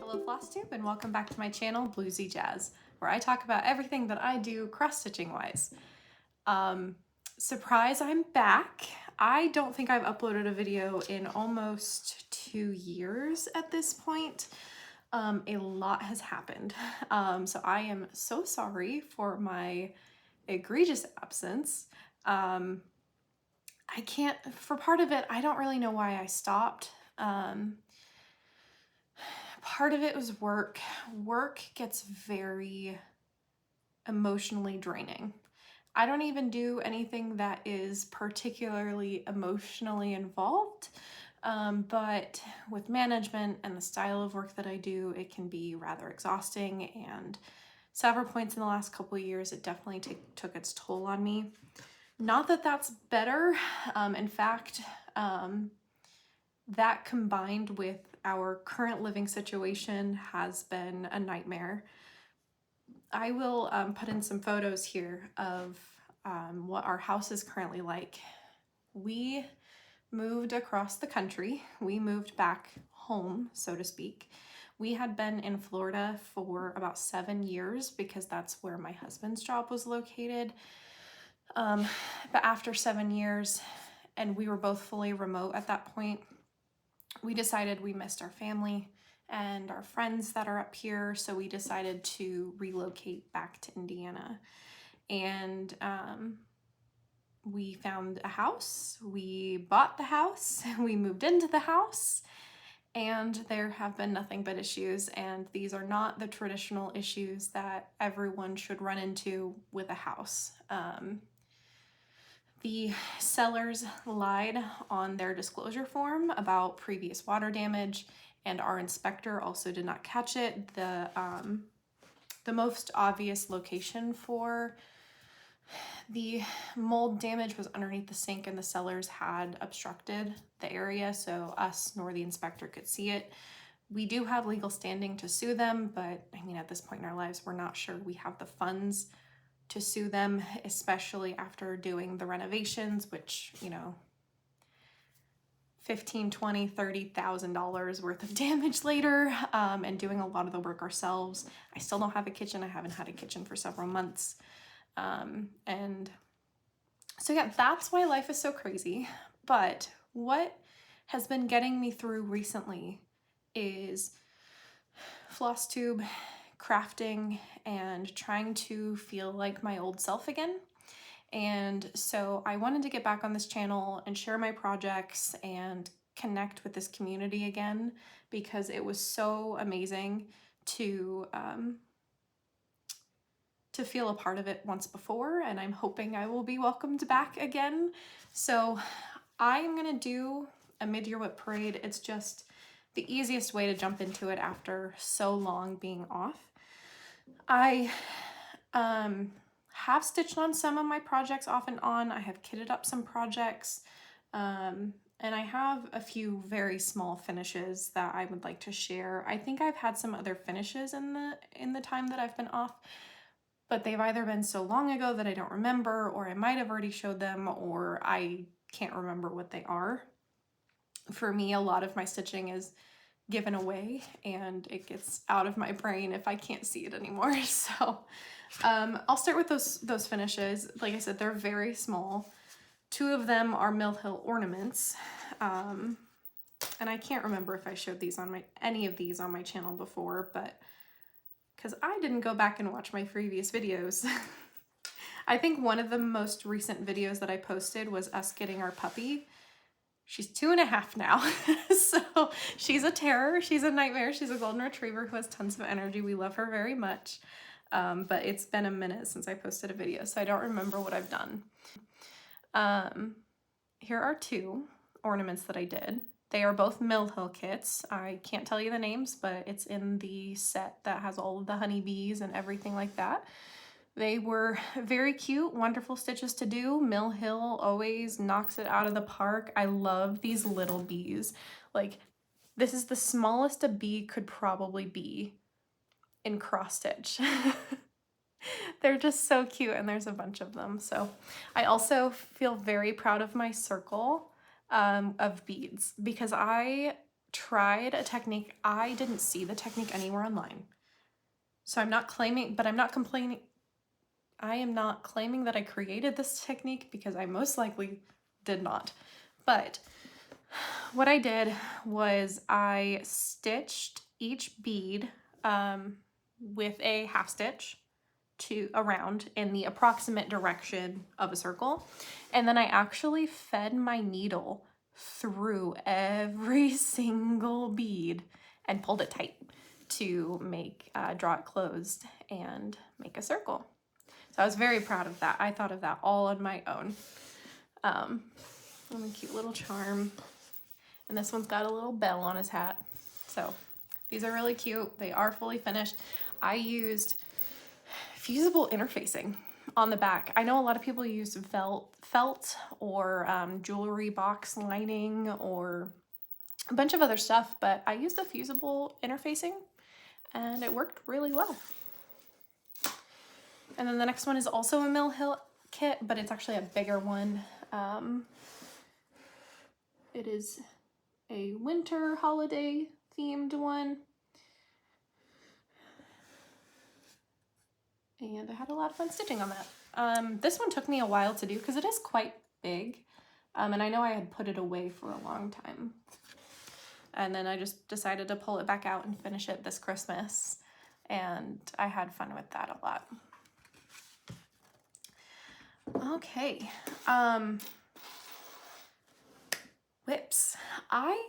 Hello FlossTube and welcome back to my channel Bluesy Jazz, where I talk about everything that I do cross-stitching wise. Surprise, I'm back. I don't think I've uploaded a video in almost 2 years at this point. A lot has happened. So I am so sorry for my egregious absence. For part of it, I don't really know why I stopped. Part of it was work. Work gets very emotionally draining. I don't even do anything that is particularly emotionally involved, but with management and the style of work that I do, it can be rather exhausting, and several points in the last couple of years, it definitely took its toll on me. Not that that's better. In fact, that combined with our current living situation has been a nightmare. I will put in some photos here of what our house is currently like. We moved across the country. We moved back home, so to speak. We had been in Florida for about 7 years because that's where my husband's job was located. But after 7 years, and we were both fully remote at that point, we decided we missed our family and our friends that are up here, so we decided to relocate back to Indiana. And we found a house, we bought the house, we moved into the house, and there have been nothing but issues, and these are not the traditional issues that everyone should run into with a house. The sellers lied on their disclosure form about previous water damage, and our inspector also did not catch it. The most obvious location for the mold damage was underneath the sink, and the sellers had obstructed the area, so us nor the inspector could see it. We do have legal standing to sue them, but I mean, at this point in our lives, we're not sure we have the funds to sue them, especially after doing the renovations, which, you know, $15,000, $20,000, $30,000 worth of damage later, and doing a lot of the work ourselves. I still don't have a kitchen. I haven't had a kitchen for several months. And so yeah, that's why life is so crazy. But what has been getting me through recently is FlossTube, crafting, and trying to feel like my old self again. And so I wanted to get back on this channel and share my projects and connect with this community again, because it was so amazing to feel a part of it once before, and I'm hoping I will be welcomed back again. So I'm gonna do a mid-year WIP parade. It's just the easiest way to jump into it after so long being off. I have stitched on some of my projects off and on. I have kitted up some projects, and I have a few very small finishes that I would like to share. I think I've had some other finishes in the time that I've been off, but they've either been so long ago that I don't remember, or I might have already showed them, or I can't remember what they are. For me, a lot of my stitching is given away, and it gets out of my brain if I can't see it anymore. So I'll start with those finishes. Like I said, they're very small. 2 of them are Mill Hill ornaments, and I can't remember if I showed these on any of these on my channel before, but because I didn't go back and watch my previous videos. I think one of the most recent videos that I posted was us getting our puppy. She's 2.5 now, so she's a terror, she's a nightmare, she's a golden retriever who has tons of energy. We love her very much, but it's been a minute since I posted a video, so I don't remember what I've done. Here are 2 ornaments that I did. They are both Mill Hill kits. I can't tell you the names, but it's in the set that has all of the honeybees and everything like that. They were very cute, wonderful stitches to do. Mill Hill always knocks it out of the park. I love these little bees. Like, this is the smallest a bee could probably be in cross stitch. They're just so cute, and there's a bunch of them. So I also feel very proud of my circle of beads, because I tried a technique. I didn't see the technique anywhere online. So I'm not claiming, but I'm not complaining. I am not claiming that I created this technique because I most likely did not. But what I did was I stitched each bead with a half stitch to around in the approximate direction of a circle. And then I actually fed my needle through every single bead and pulled it tight to make, draw it closed and make a circle. So I was very proud of that. I thought of that all on my own. And a cute little charm. And this one's got a little bell on his hat. So these are really cute. They are fully finished. I used fusible interfacing on the back. I know a lot of people use felt or jewelry box lining or a bunch of other stuff, but I used a fusible interfacing and it worked really well. And then the next one is also a Mill Hill kit, but it's actually a bigger one. It is a winter holiday themed one. And I had a lot of fun stitching on that. This one took me a while to do because it is quite big. And I know I had put it away for a long time. And then I just decided to pull it back out and finish it this Christmas. And I had fun with that a lot. Okay. WIPs. I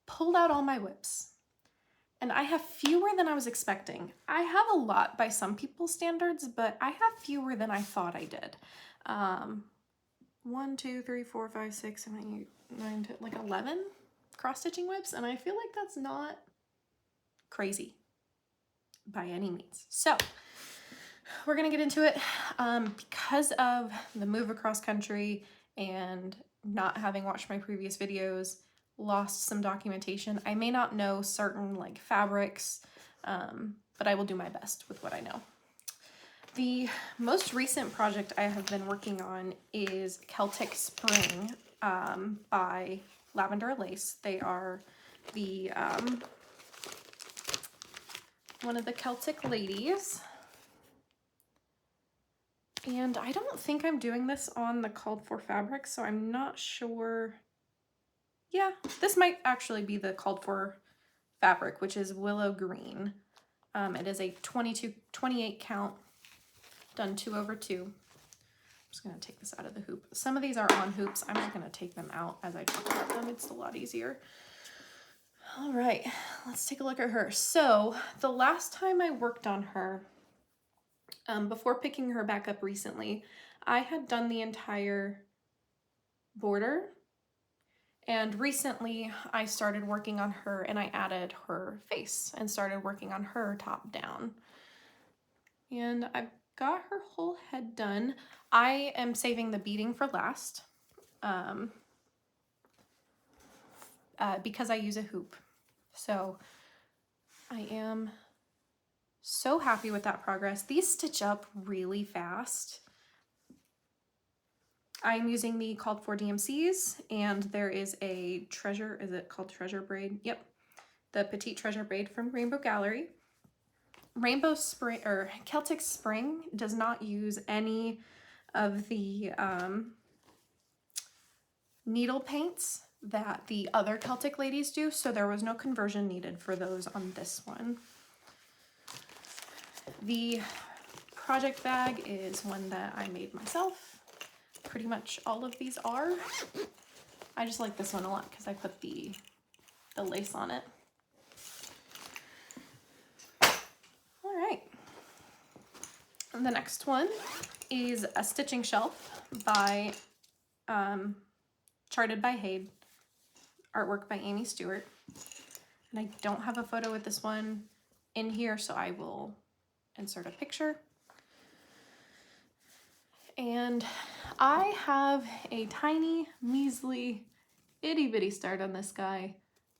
pulled out all my WIPs. And I have fewer than I was expecting. I have a lot by some people's standards, but I have fewer than I thought I did. 1, 2, 3, 4, 5, 6, 7, 8, 9, 10, like 11 cross-stitching WIPs, and I feel like that's not crazy by any means. So we're gonna get into it. Because of the move across country and not having watched my previous videos, lost some documentation. I may not know certain like fabrics, but I will do my best with what I know. The most recent project I have been working on is Celtic Spring by Lavender Lace. They are the one of the Celtic ladies. And I don't think I'm doing this on the called for fabric, so I'm not sure. Yeah, this might actually be the called for fabric, which is willow green. It is a 28 count, done 2/2. I'm just gonna take this out of the hoop. Some of these are on hoops. I'm just gonna take them out as I talk about them. It's a lot easier. All right, let's take a look at her. So the last time I worked on her, before picking her back up recently, I had done the entire border. And recently I started working on her and I added her face and started working on her top down. And I've got her whole head done. I am saving the beading for last because I use a hoop. So I am so happy with that progress. These stitch up really fast. I'm using the called for DMCs, and there is a treasure, is it called Treasure Braid? Yep, the Petite Treasure Braid from Rainbow Gallery. Rainbow Spring, or Celtic Spring, does not use any of the needle paints that the other Celtic ladies do, so there was no conversion needed for those on this one. The project bag is one that I made myself. Pretty much all of these are. I just like this one a lot because I put the lace on it. All right. And the next one is a stitching shelf by Charted by Hade, artwork by Amy Stewart. And I don't have a photo with this one in here, so I will insert a picture. And I have a tiny, measly, itty bitty start on this guy.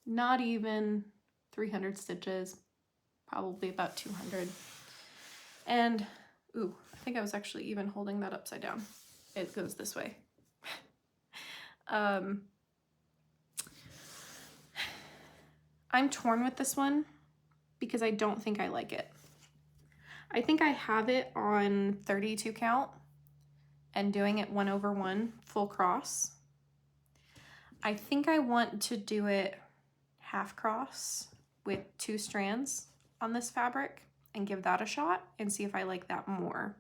Not even 300 stitches, probably about 200. And, ooh, I think I was actually even holding that upside down. It goes this way. I'm torn with this one because I don't think I like it. I think I have it on 32 count and doing it 1/1 full cross. I think I want to do it half cross with 2 strands on this fabric and give that a shot and see if I like that more.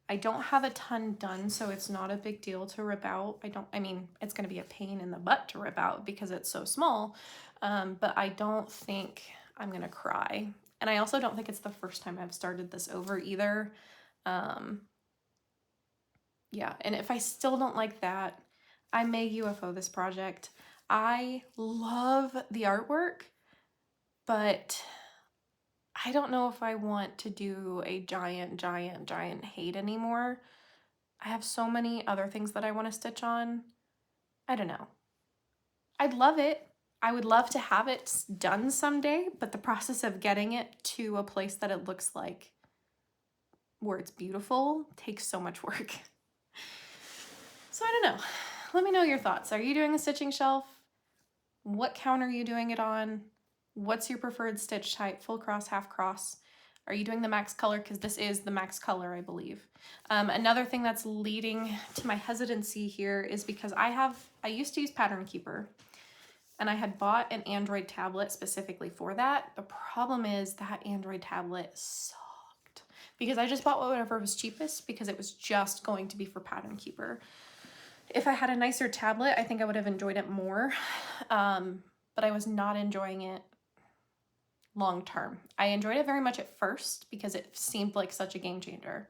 I don't have a ton done, so it's not a big deal to rip out. I mean, it's gonna be a pain in the butt to rip out because it's so small, but I don't think I'm gonna cry. And I also don't think it's the first time I've started this over either. Yeah, and if I still don't like that, I may UFO this project. I love the artwork, but I don't know if I want to do a giant hate anymore. I have so many other things that I want to stitch on. I don't know. I'd love it. I would love to have it done someday, but the process of getting it to a place that it looks like where it's beautiful takes so much work. So I don't know. Let me know your thoughts. Are you doing a stitching shelf? What count are you doing it on? What's your preferred stitch type? Full cross, half cross? Are you doing the max color? Because this is the max color, I believe. Another thing that's leading to my hesitancy here is because I used to use Pattern Keeper, and I had bought an Android tablet specifically for that. The problem is that Android tablet sucked because I just bought whatever was cheapest because it was just going to be for Pattern Keeper. If I had a nicer tablet, I think I would have enjoyed it more, but I was not enjoying it long term. I enjoyed it very much at first because it seemed like such a game changer.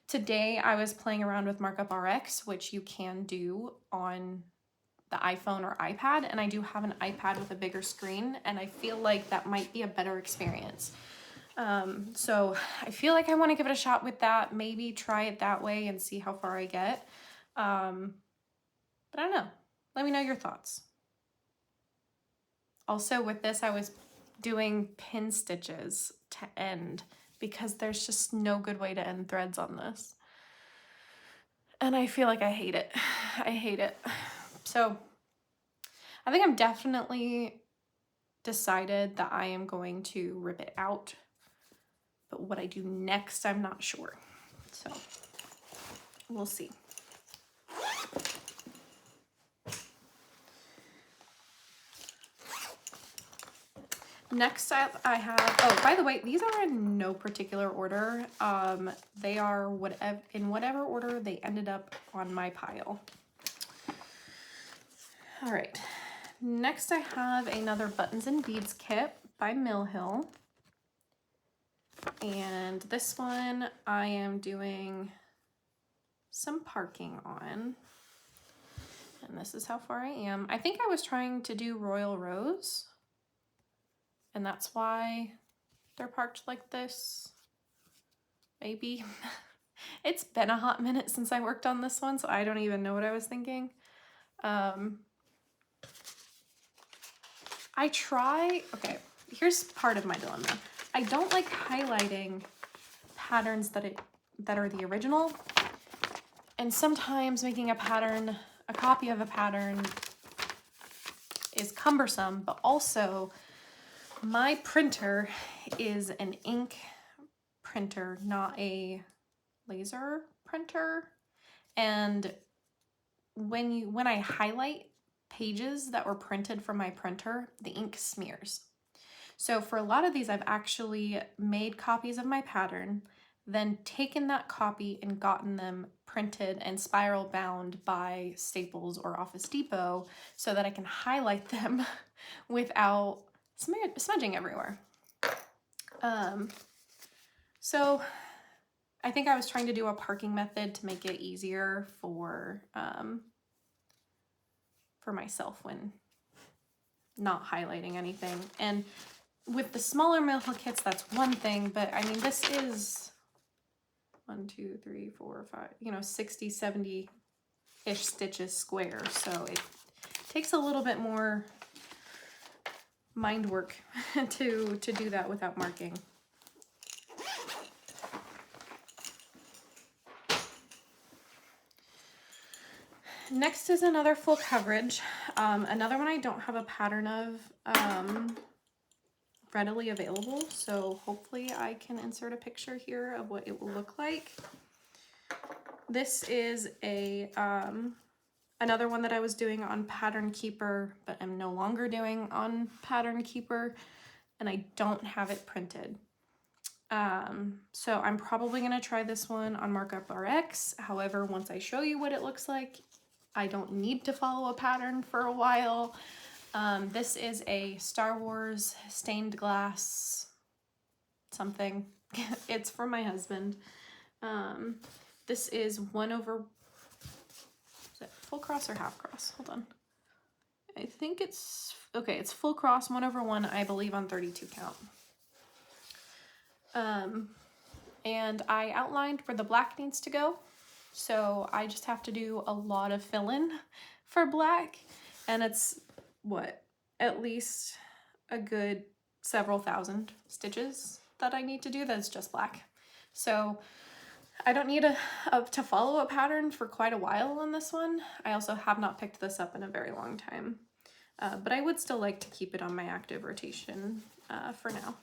Today I was playing around with Markup RX, which you can do on the iPhone or iPad, and I do have an iPad with a bigger screen, and I feel like that might be a better experience. So I feel like I want to give it a shot with that, maybe try it that way and see how far I get. But I don't know. Let me know your thoughts. Also with this, I was doing pin stitches to end because there's just no good way to end threads on this. And I feel like I hate it. I hate it. So I think I'm definitely decided that I am going to rip it out. But what I do next, I'm not sure. So we'll see. Next I have, oh, by the way, these are in no particular order. They are in whatever order they ended up on my pile. All right, next I have another Buttons and Beads kit by Mill Hill. And this one I am doing some parking on. And this is how far I am. I think I was trying to do Royal Rose, and that's why they're parked like this. Maybe. It's been a hot minute since I worked on this one, so I don't even know what I was thinking. Okay, here's part of my dilemma. I don't like highlighting patterns that are the original, and sometimes making a copy of a pattern is cumbersome, but also my printer is an ink printer, not a laser printer. And when I highlight pages that were printed from my printer, the ink smears. So for a lot of these, I've actually made copies of my pattern, then taken that copy and gotten them printed and spiral bound by Staples or Office Depot so that I can highlight them without smudging everywhere. So I think I was trying to do a parking method to make it easier for myself when not highlighting anything. And with the smaller Mill Hill kits, that's one thing, but I mean, this is 1, 2, 3, 4, 5, 60, 70-ish stitches square. So it takes a little bit more mind work to do that without marking. Next is another full coverage. Another one I don't have a pattern of. readily available, so hopefully I can insert a picture here of what it will look like. This is a another one that I was doing on Pattern Keeper, but I'm no longer doing on Pattern Keeper, and I don't have it printed. So I'm probably going to try this one on Markup RX. However, once I show you what it looks like, I don't need to follow a pattern for a while. This is a Star Wars stained glass something. It's for my husband. This is 1/, is it full cross or half cross? Hold on. I think it's, okay, it's full cross, 1/1, I believe, on 32 count. And I outlined where the black needs to go, so I just have to do a lot of fill-in for black, and it's, what, at least a good several thousand stitches that I need to do that's just black. So I don't need to follow a pattern for quite a while on this one. I also have not picked this up in a very long time, but I would still like to keep it on my active rotation for now.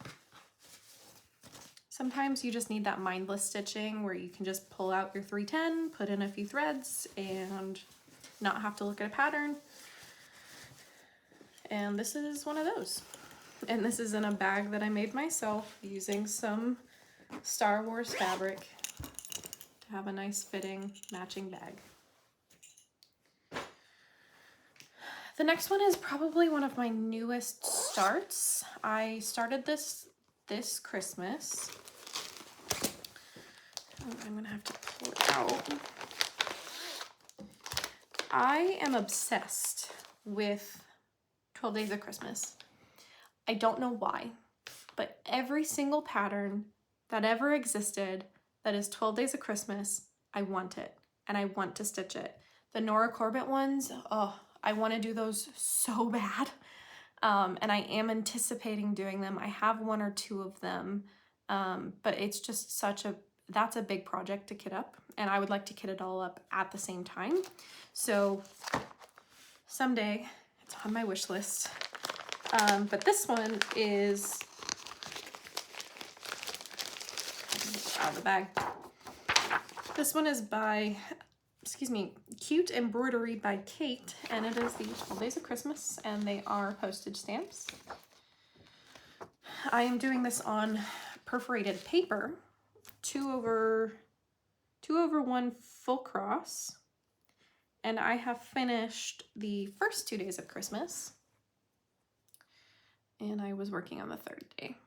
Sometimes you just need that mindless stitching where you can just pull out your 310, put in a few threads, and not have to look at a pattern. And this is one of those. And this is in a bag that I made myself using some Star Wars fabric to have a nice fitting matching bag. The next one is probably one of my newest starts. I started this Christmas. I'm gonna have to pull it out. I am obsessed with 12 Days of Christmas. I don't know why, but every single pattern that ever existed that is 12 Days of Christmas, I want it, and I want to stitch it. The Nora Corbett ones, oh, I want to do those so bad. And I am anticipating doing them. I have 1 or 2 of them, but it's just that's a big project to kit up, and I would like to kit it all up at the same time. So someday, it's on my wish list. But this one is out of the bag. This one is by, excuse me, Cute Embroidery by Kate, and it is the 12 Days of Christmas, and they are postage stamps. I am doing this on perforated paper, 2/1 full cross, and I have finished the first 2 days of Christmas, and I was working on the 3rd day.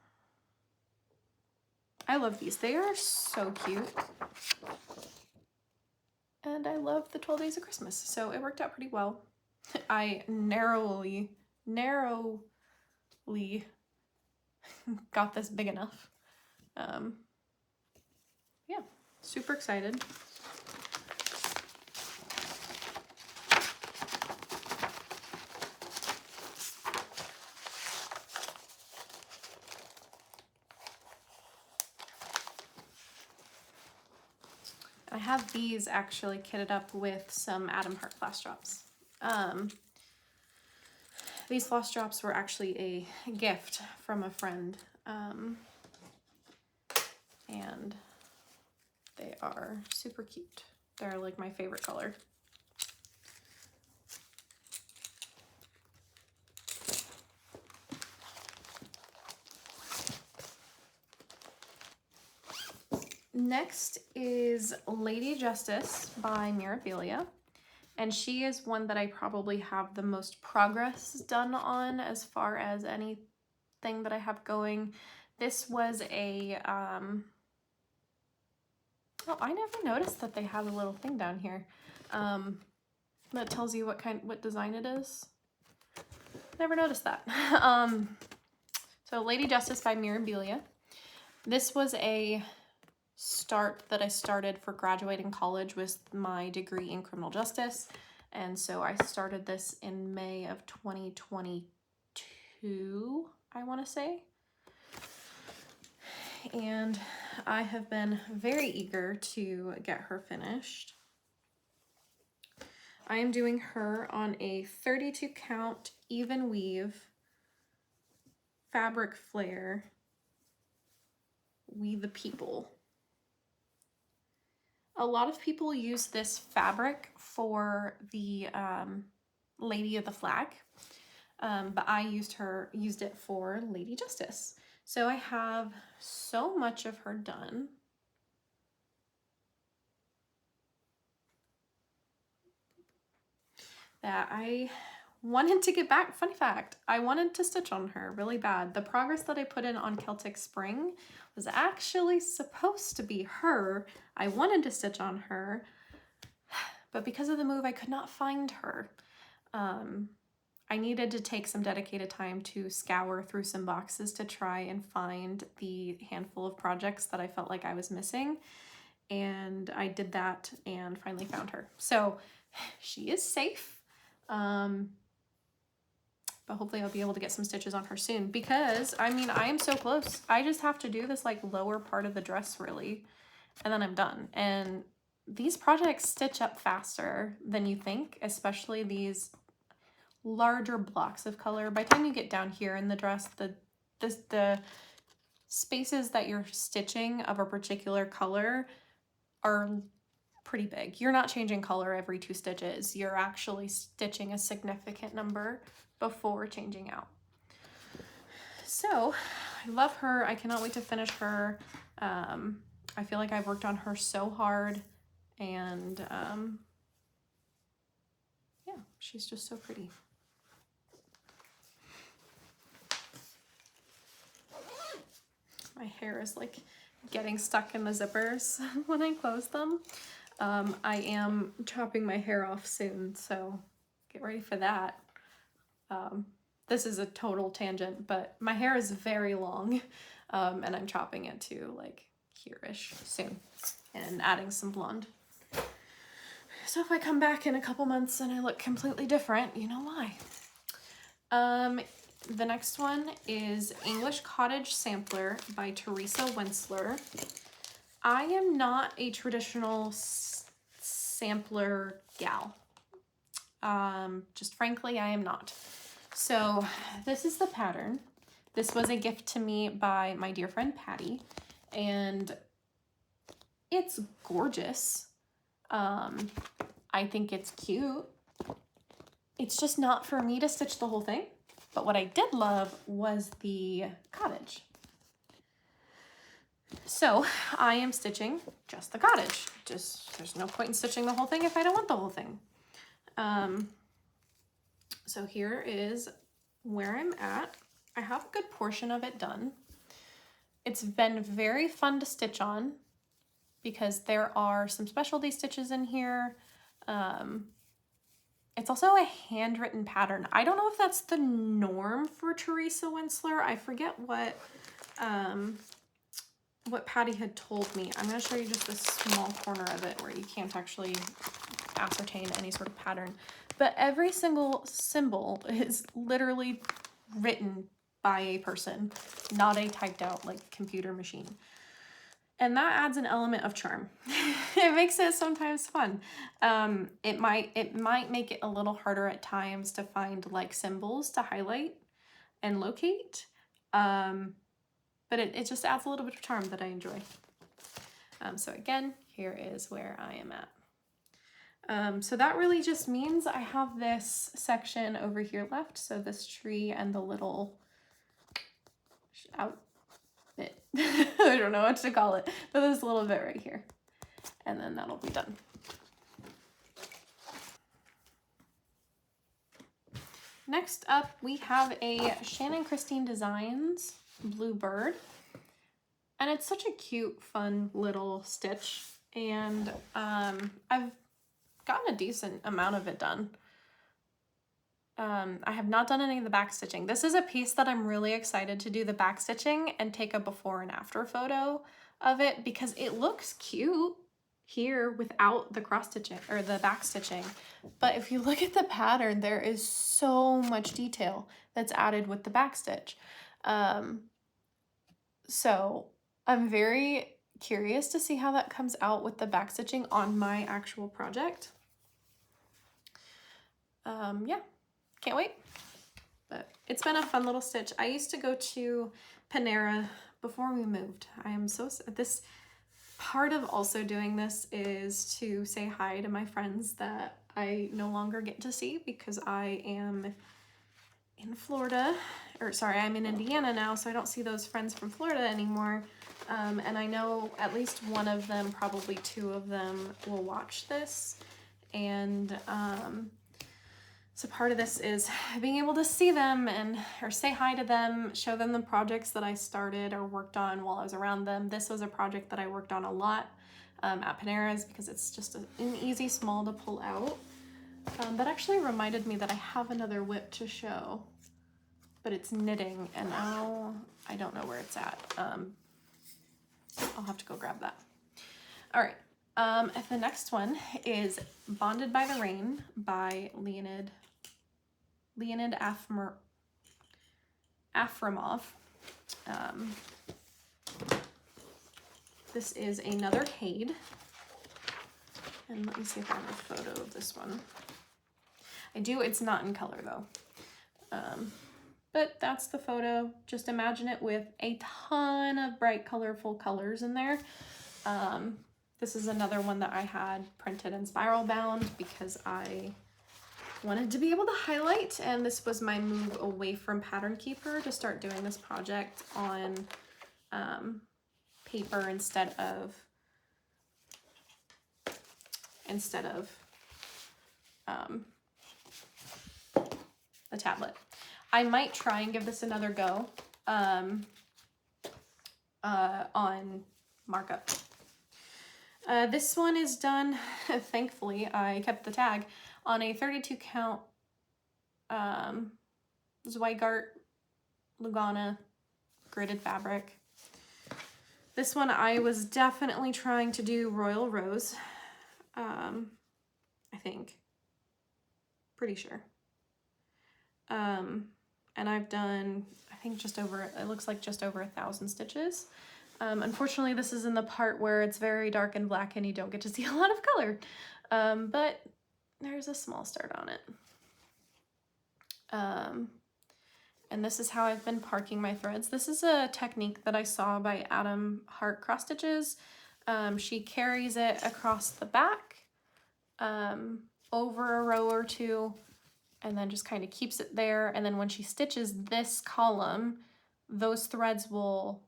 I love these. They are so cute. And I love the 12 Days of Christmas, so it worked out pretty well. I narrowly got this big enough. Yeah, super excited. I have these actually kitted up with some Adam Hart floss drops. These floss drops were actually a gift from a friend, and they are super cute. They're like my favorite color. Next is Lady Justice by Mirabilia, and she is one that I probably have the most progress done on as far as anything that I have going. This was a, oh, I never noticed that they have a little thing down here that tells you what design it is. Never noticed that. So Lady Justice by Mirabilia. This was a start that I started for graduating college with my degree in criminal justice, and so I started this in May of 2022, I want to say, and I have been very eager to get her finished. I am doing her on a 32 count even weave fabric flare, We the People. A lot of people use this fabric for the Lady of the Flag, but I used it for Lady Justice. So I have so much of her done. That I wanted to get back. Fun fact, I wanted to stitch on her really bad. The progress that I put in on Celtic Spring was actually supposed to be her. I wanted to stitch on her, but because of the move, I could not find her. I needed to take some dedicated time to scour through some boxes to try and find the handful of projects that I felt like I was missing. And I did that and finally found her. So she is safe. But hopefully I'll be able to get some stitches on her soon, because I mean, I am so close. I just have to do this like lower part of the dress really, and then I'm done. And these projects stitch up faster than you think, especially these larger blocks of color. By the time you get down here in the dress, the spaces that you're stitching of a particular color are pretty big. You're not changing color every 2 stitches. You're actually stitching a significant number before changing out. So I love her. I cannot wait to finish her. I feel like I've worked on her so hard, and yeah, she's just so pretty. My hair is like getting stuck in the zippers when I close them. I am chopping my hair off soon, so get ready for that. This is a total tangent, but my hair is very long, and I'm chopping it to like here-ish soon and adding some blonde. So if I come back in a couple months and I look completely different, you know why. The next one is English Cottage Sampler by Teresa Wensler. I am not a traditional sampler gal. Just frankly, I am not. So this is the pattern. This was a gift to me by my dear friend Patty, and it's gorgeous. I think it's cute. It's just not for me to stitch the whole thing. But what I did love was the cottage. So I am stitching just the cottage. There's no point in stitching the whole thing if I don't want the whole thing. So here is where I'm at. I have a good portion of it done. It's been very fun to stitch on because there are some specialty stitches in here. It's also a handwritten pattern. I don't know if that's the norm for Teresa Wensler. I forget what Patty had told me. I'm going to show you just a small corner of it where you can't actually ascertain any sort of pattern. But every single symbol is literally written by a person, not a typed out like computer machine. And that adds an element of charm. It makes it sometimes fun. It might make it a little harder at times to find like symbols to highlight and locate. But it just adds a little bit of charm that I enjoy. So again, here is where I am at. So that really just means I have this section over here left. So this tree and the little out bit. I don't know what to call it, but this little bit right here. And then that'll be done. Next up, we have a Shannon Christine Designs Bluebird. And it's such a cute, fun little stitch. And I've gotten a decent amount of it done. I have not done any of the back stitching. This is a piece that I'm really excited to do the back stitching and take a before and after photo of it, because it looks cute here without the cross stitching or the back stitching. But if you look at the pattern, there is so much detail that's added with the back stitch. So I'm very curious to see how that comes out with the back stitching on my actual project. Yeah, can't wait. But it's been a fun little stitch. I used to go to Panera before we moved. I am so, this part of also doing this is to say hi to my friends that I no longer get to see because I am in Florida, or sorry, I'm in Indiana now, so I don't see those friends from Florida anymore. And I know at least one of them, probably two of them, will watch this. And so part of this is being able to see them or say hi to them, show them the projects that I started or worked on while I was around them. This was a project that I worked on a lot at Panera's because it's just an easy small to pull out. That actually reminded me that I have another WIP to show, but it's knitting, and now I don't know where it's at. I'll have to go grab that. All right, the next one is Bonded by the Rain by Leonid Afremov. This is another Hade, and let me see if I have a photo of this one. I do, it's not in color though. But that's the photo. Just imagine it with a ton of bright, colorful colors in there. This is another one that I had printed and spiral bound because I wanted to be able to highlight, and this was my move away from Pattern Keeper to start doing this project on paper instead of a tablet. I might try and give this another go on markup. This one is done, thankfully, I kept the tag, on a 32 count Zweigart Lugana gridded fabric. This one I was definitely trying to do Royal Rose, I think, pretty sure. And I've done, I think just over, it looks like just over 1,000 stitches. Unfortunately, this is in the part where it's very dark and black and you don't get to see a lot of color. But there's a small start on it. And this is how I've been parking my threads. This is a technique that I saw by Adam Hart Cross Stitches. She carries it across the back, over a row or two, and then just kind of keeps it there. And then when she stitches this column, those threads will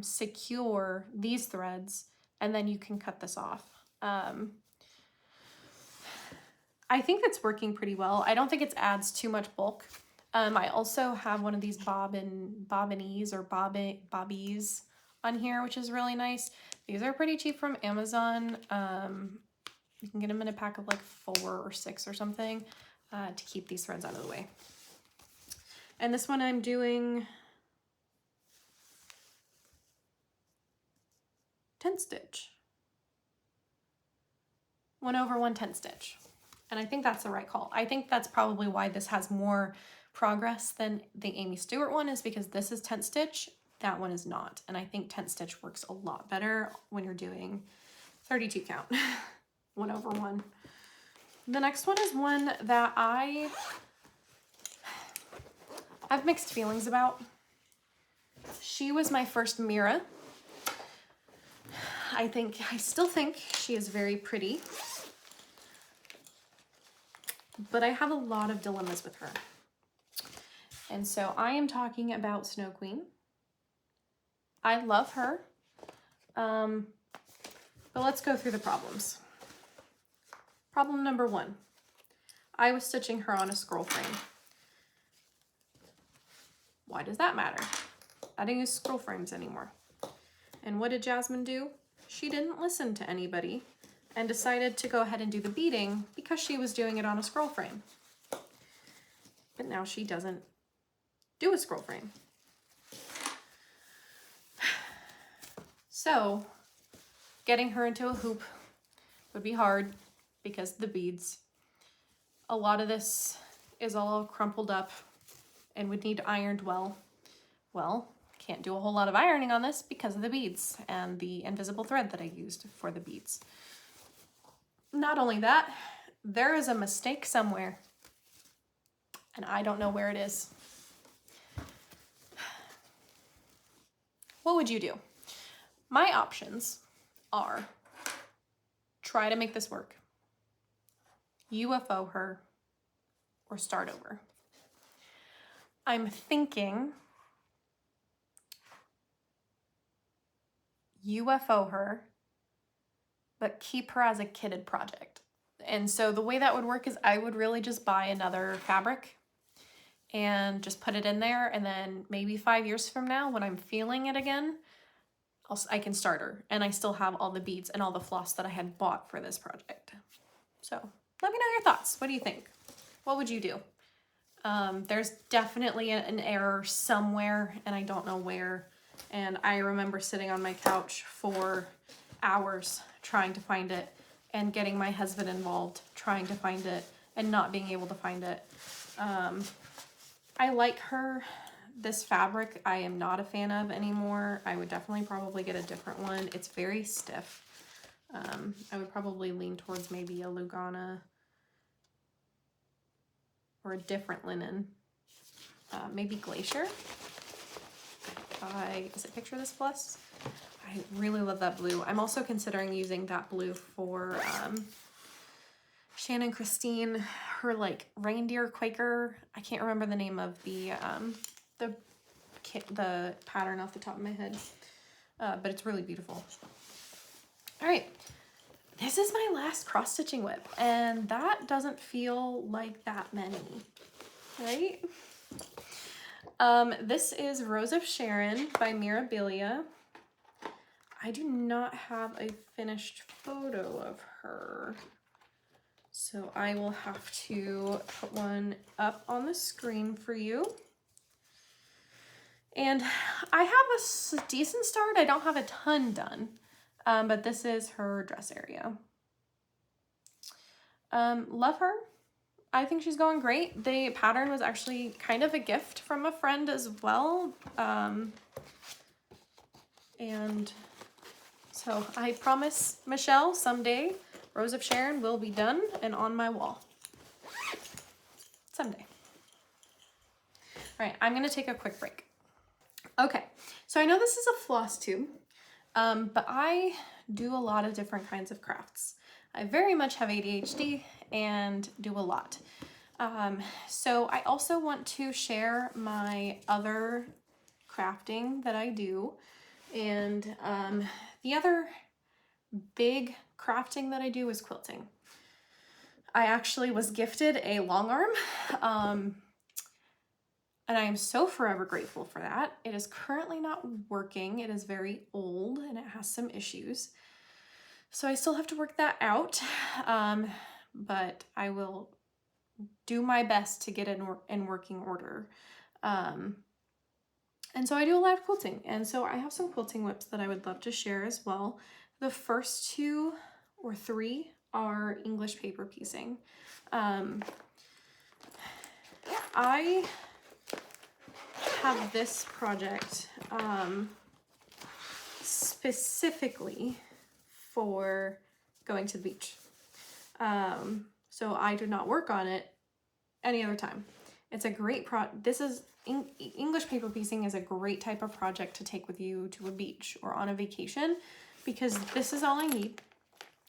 secure these threads, and then you can cut this off. I think that's working pretty well. I don't think it adds too much bulk. I also have one of these bobbies on here, which is really nice. These are pretty cheap from Amazon. You can get them in a pack of like 4 or 6 or something. To keep these threads out of the way. And this one I'm doing 10 stitch. 1/110 stitch. And I think that's the right call. I think that's probably why this has more progress than the Amy Stewart one, is because this is 10 stitch, that one is not. And I think 10 stitch works a lot better when you're doing 32 count, 1/1. The next one is one that I have mixed feelings about. She was my first Mira. I still think she is very pretty, but I have a lot of dilemmas with her. And so I am talking about Snow Queen. I love her, but let's go through the problems. Problem number 1, I was stitching her on a scroll frame. Why does that matter? I don't use scroll frames anymore. And what did Jasmine do? She didn't listen to anybody and decided to go ahead and do the beading because she was doing it on a scroll frame. But now she doesn't do a scroll frame. So getting her into a hoop would be hard because the beads. A lot of this is all crumpled up and would need ironed well. Well, can't do a whole lot of ironing on this because of the beads and the invisible thread that I used for the beads. Not only that, there is a mistake somewhere. and I don't know where it is. What would you do? My options are try to make this work, UFO her, or start over. I'm thinking UFO her, but keep her as a kitted project. And so the way that would work is I would really just buy another fabric and just put it in there, and then maybe 5 years from now when I'm feeling it again, I can start her, and I still have all the beads and all the floss that I had bought for this project. So let me know your thoughts. What do you think? What would you do? There's definitely an error somewhere, and I don't know where. And I remember sitting on my couch for hours trying to find it, and getting my husband involved trying to find it, and not being able to find it. I like her. This fabric I am not a fan of anymore. I would definitely probably get a different one. It's very stiff. I would probably lean towards maybe a Lugana or a different linen. Maybe Glacier. Is it Picture This Plus? I really love that blue. I'm also considering using that blue for Shannon Christine, her like reindeer Quaker. I can't remember the name of the pattern off the top of my head, but it's really beautiful. All right, this is my last cross stitching WIP, and that doesn't feel like that many, right? This is Rose of Sharon by Mirabilia. I do not have a finished photo of her, so I will have to put one up on the screen for you. And I have a decent start. I don't have a ton done, but this is her dress area. Love her. I think she's going great. The pattern was actually kind of a gift from a friend as well. And so I promise Michelle someday Rose of Sharon will be done and on my wall. Someday. All right, I'm gonna take a quick break. Okay, so I know this is a floss tube, but I do a lot of different kinds of crafts. I very much have ADHD and do a lot. So I also want to share my other crafting that I do. And the other big crafting that I do is quilting. I actually was gifted a long arm, and I am so forever grateful for that. It is currently not working. It is very old and it has some issues. So I still have to work that out, but I will do my best to get it in working order. And so I do a lot of quilting. And so I have some quilting WIPs that I would love to share as well. The first 2 or 3 are English paper piecing. I have this project specifically for going to the beach. So I do not work on it any other time. It's a great English paper piecing is a great type of project to take with you to a beach or on a vacation, because this is all I need.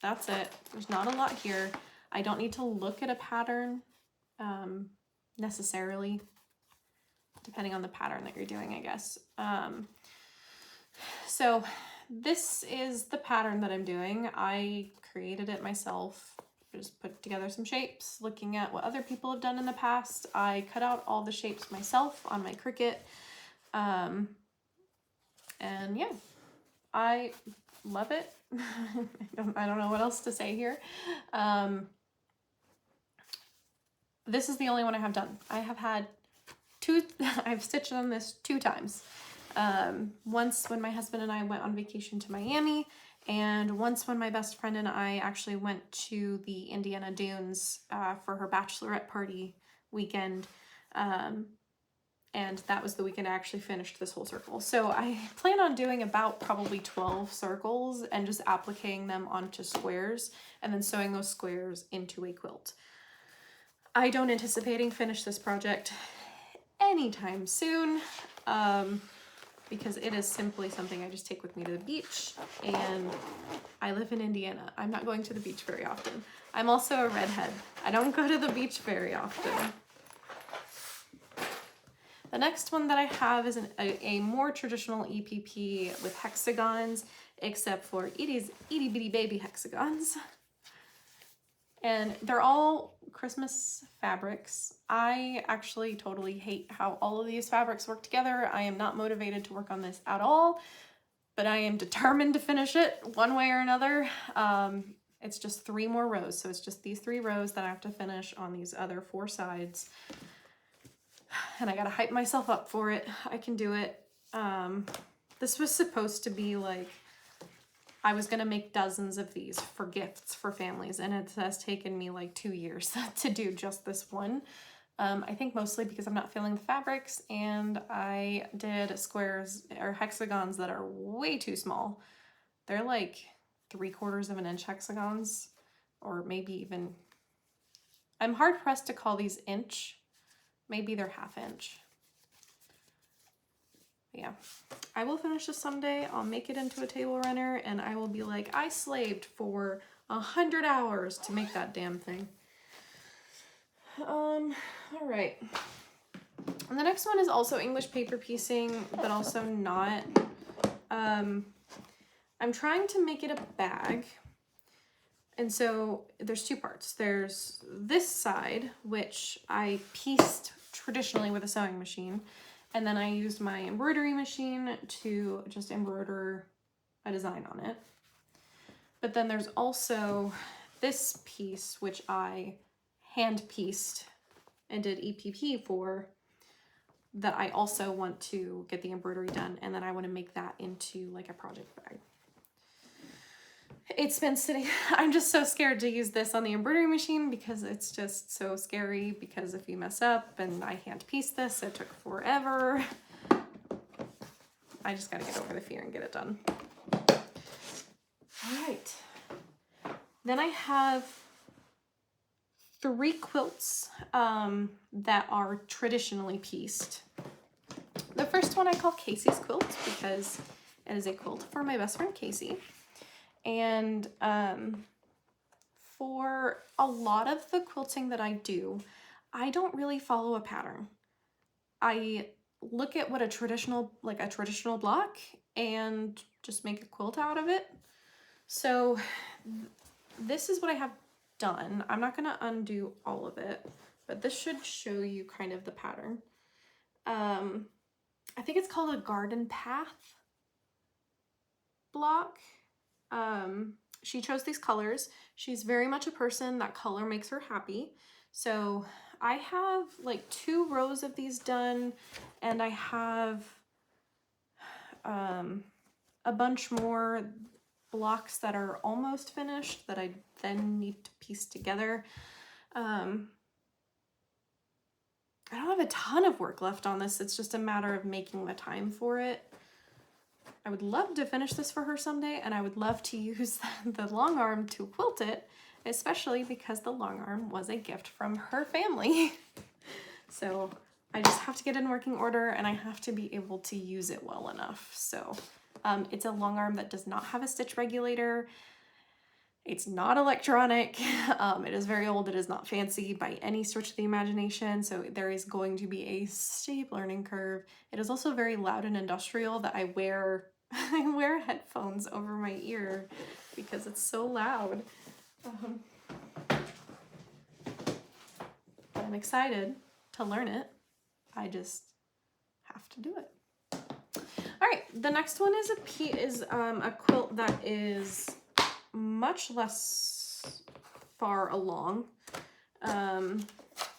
That's it. There's not a lot here. I don't need to look at a pattern necessarily, depending on the pattern that you're doing, I guess. So this is the pattern that I'm doing. I created it myself. Just put together some shapes, looking at what other people have done in the past. I cut out all the shapes myself on my Cricut. And yeah, I love it. I don't know what else to say here. This is the only one I have done. I have had I've stitched on this 2 times. Once when my husband and I went on vacation to Miami, and once when my best friend and I actually went to the Indiana Dunes for her bachelorette party weekend. And that was the weekend I actually finished this whole circle. So I plan on doing about probably 12 circles and just appliquing them onto squares and then sewing those squares into a quilt. I don't anticipating finish this project anytime soon, because it is simply something I just take with me to the beach, and I live in Indiana. I'm not going to the beach very often. I'm also a redhead. I don't go to the beach very often. The next one that I have is a more traditional EPP with hexagons, except for itty bitty baby hexagons. And they're all Christmas fabrics. I actually totally hate how all of these fabrics work together. I am not motivated to work on this at all, but I am determined to finish it one way or another. It's just 3 more rows. So it's just these 3 rows that I have to finish on these other 4 sides. And I gotta hype myself up for it. I can do it. This was supposed to be like, I was gonna make dozens of these for gifts for families, and it has taken me like 2 years to do just this one. I think mostly because I'm not feeling the fabrics, and I did squares or hexagons that are way too small. They're like 3/4 of an inch hexagons, or maybe even, I'm hard pressed to call these inch. Maybe they're 1/2 inch. Yeah, I will finish this someday. I'll make it into a table runner, and I will be like, I slaved for 100 hours to make that damn thing. All right. And the next one is also English paper piecing, but also not. I'm trying to make it a bag. And so there's 2 parts. There's this side, which I pieced traditionally with a sewing machine. And then I used my embroidery machine to just embroider a design on it. But then there's also this piece, which I hand pieced and did EPP for, that I also want to get the embroidery done. And then I want to make that into like a project bag. It's been sitting, I'm just so scared to use this on the embroidery machine because it's just so scary, because if you mess up, and I hand piece this, it took forever. I just gotta get over the fear and get it done. All right. Then I have 3 quilts that are traditionally pieced. The first one I call Casey's quilt because it is a quilt for my best friend Casey. And for a lot of the quilting that I do, I don't really follow a pattern. I look at what a traditional block and just make a quilt out of it. So this is what I have done. I'm not gonna undo all of it, but this should show you kind of the pattern. I think it's called a garden path block. She chose these colors. She's very much a person that color makes her happy. So I have like 2 rows of these done, and I have a bunch more blocks that are almost finished that I then need to piece together. I don't have a ton of work left on this. It's just a matter of making the time for it. I would love to finish this for her someday, and I would love to use the long arm to quilt it, especially because the long arm was a gift from her family. So I just have to get in working order, and I have to be able to use it well enough. So it's a long arm that does not have a stitch regulator. It's not electronic. It is very old. It is not fancy by any stretch of the imagination. So there is going to be a steep learning curve. It is also very loud and industrial that I wear headphones over my ear because it's so loud. But I'm excited to learn it. I just have to do it. All right, the next one is a quilt that is much less far along than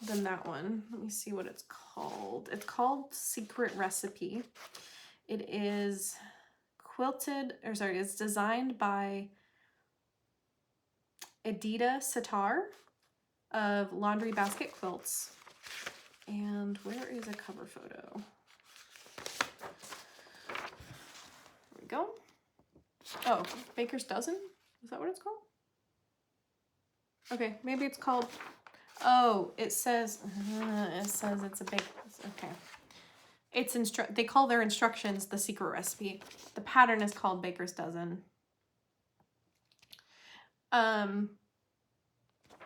that one. Let me see what it's called. It's called Secret Recipe. It is it's designed by Edita Sitar of Laundry Basket Quilts. And where is a cover photo? There we go. Oh, Baker's Dozen? Is that what it's called? Okay, maybe it's called, Oh, it says it's a big, okay. They call their instructions the secret recipe. The pattern is called Baker's Dozen.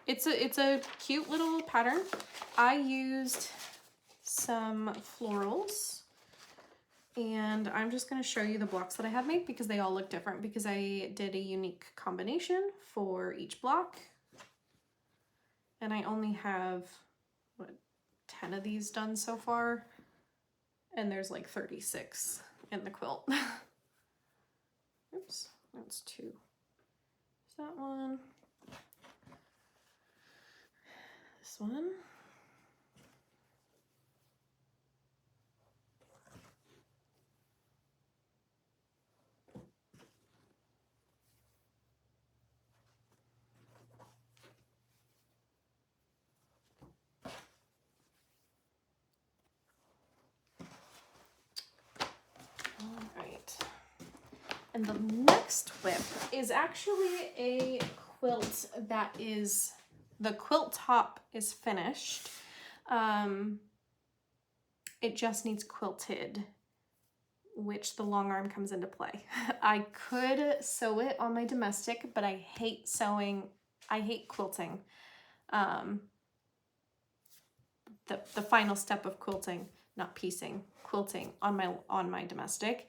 It's a cute little pattern. I used some florals, and I'm just going to show you the blocks that I had made because they all look different because I did a unique combination for each block. And I only have, what, 10 of these done so far. And there's like 36 in the quilt. Oops, that's 2. Is that one? This one. And the next WIP is actually a quilt that is, the quilt top is finished. It just needs quilted, which the long arm comes into play. I could sew it on my domestic, but I hate sewing, I hate quilting. The final step of quilting, not piecing, quilting on my domestic.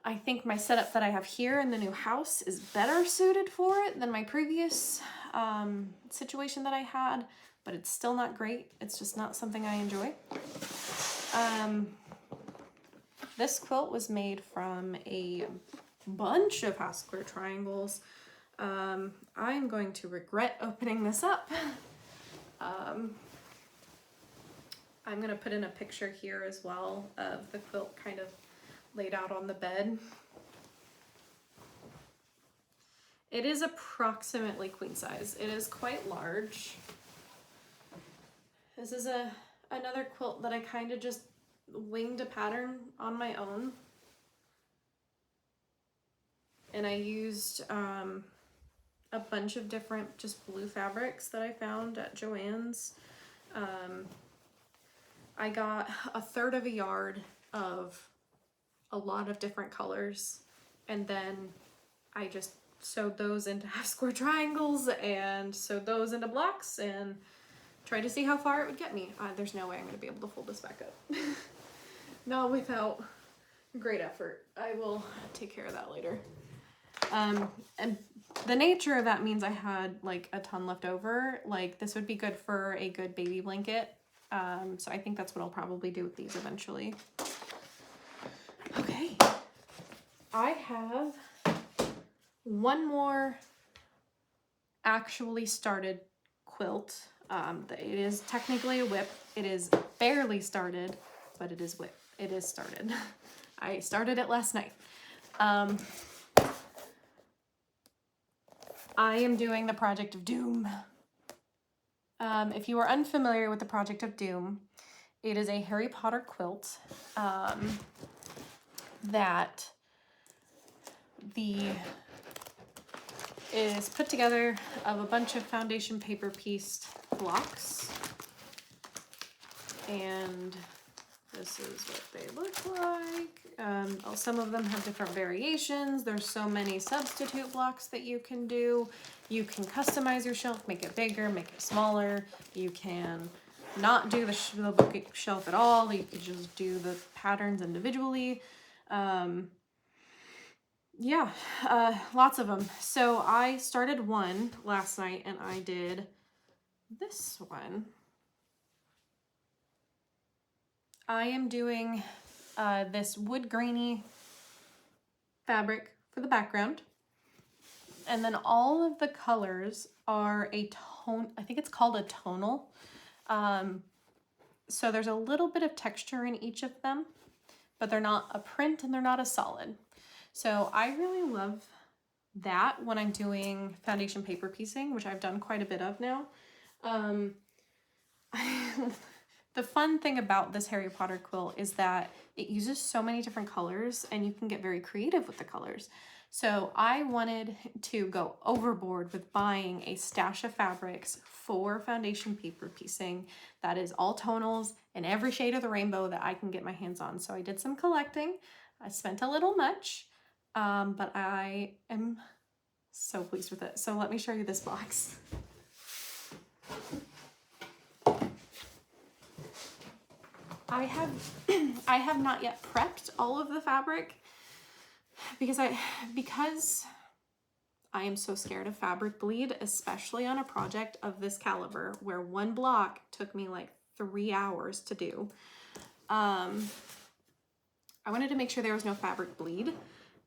I think my setup that I have here in the new house is better suited for it than my previous situation that I had, but it's still not great. It's just not something I enjoy. This quilt was made from a bunch of half square triangles. I'm going to regret opening this up. I'm going to put in a picture here as well of the quilt kind of laid out on the bed. It is approximately queen size. It is quite large. This is another quilt that I kind of just winged a pattern on my own. And I used a bunch of different just blue fabrics that I found at Joann's. I got 1/3 of a yard of a lot of different colors, and then I just sewed those into half square triangles and sewed those into blocks and tried to see how far it would get me. There's no way I'm going to be able to fold this back up. Not without great effort. I will take care of that later. And the nature of that means I had like a ton left over. Like this would be good for a good baby blanket. So I think that's what I'll probably do with these eventually. Okay, I have one more actually started quilt. It is technically a WIP. It is barely started, but it is WIP. It is started. I started it last night. I am doing the Project of Doom. If you are unfamiliar with the Project of Doom, it is a Harry Potter quilt that is put together of a bunch of foundation paper pieced blocks. And this is what they look like. Some of them have different variations. There's so many substitute blocks that you can do. You can customize your shelf, make it bigger, make it smaller. You can not do the bookshelf at all. You can just do the patterns individually. Yeah, lots of them. So I started one last night and I did this one. I am doing this wood grainy fabric for the background. And then all of the colors are a tone, I think it's called a tonal. So there's a little bit of texture in each of them, but they're not a print and they're not a solid. So I really love that when I'm doing foundation paper piecing, which I've done quite a bit of now. The fun thing about this Harry Potter quilt is that it uses so many different colors and you can get very creative with the colors. So I wanted to go overboard with buying a stash of fabrics for foundation paper piecing that is all tonals and every shade of the rainbow that I can get my hands on. So I did some collecting. I spent a little much, but I am so pleased with it. So let me show you this box. I have not yet prepped all of the fabric because I am so scared of fabric bleed, especially on a project of this caliber where one block took me like 3 hours to do. I wanted to make sure there was no fabric bleed,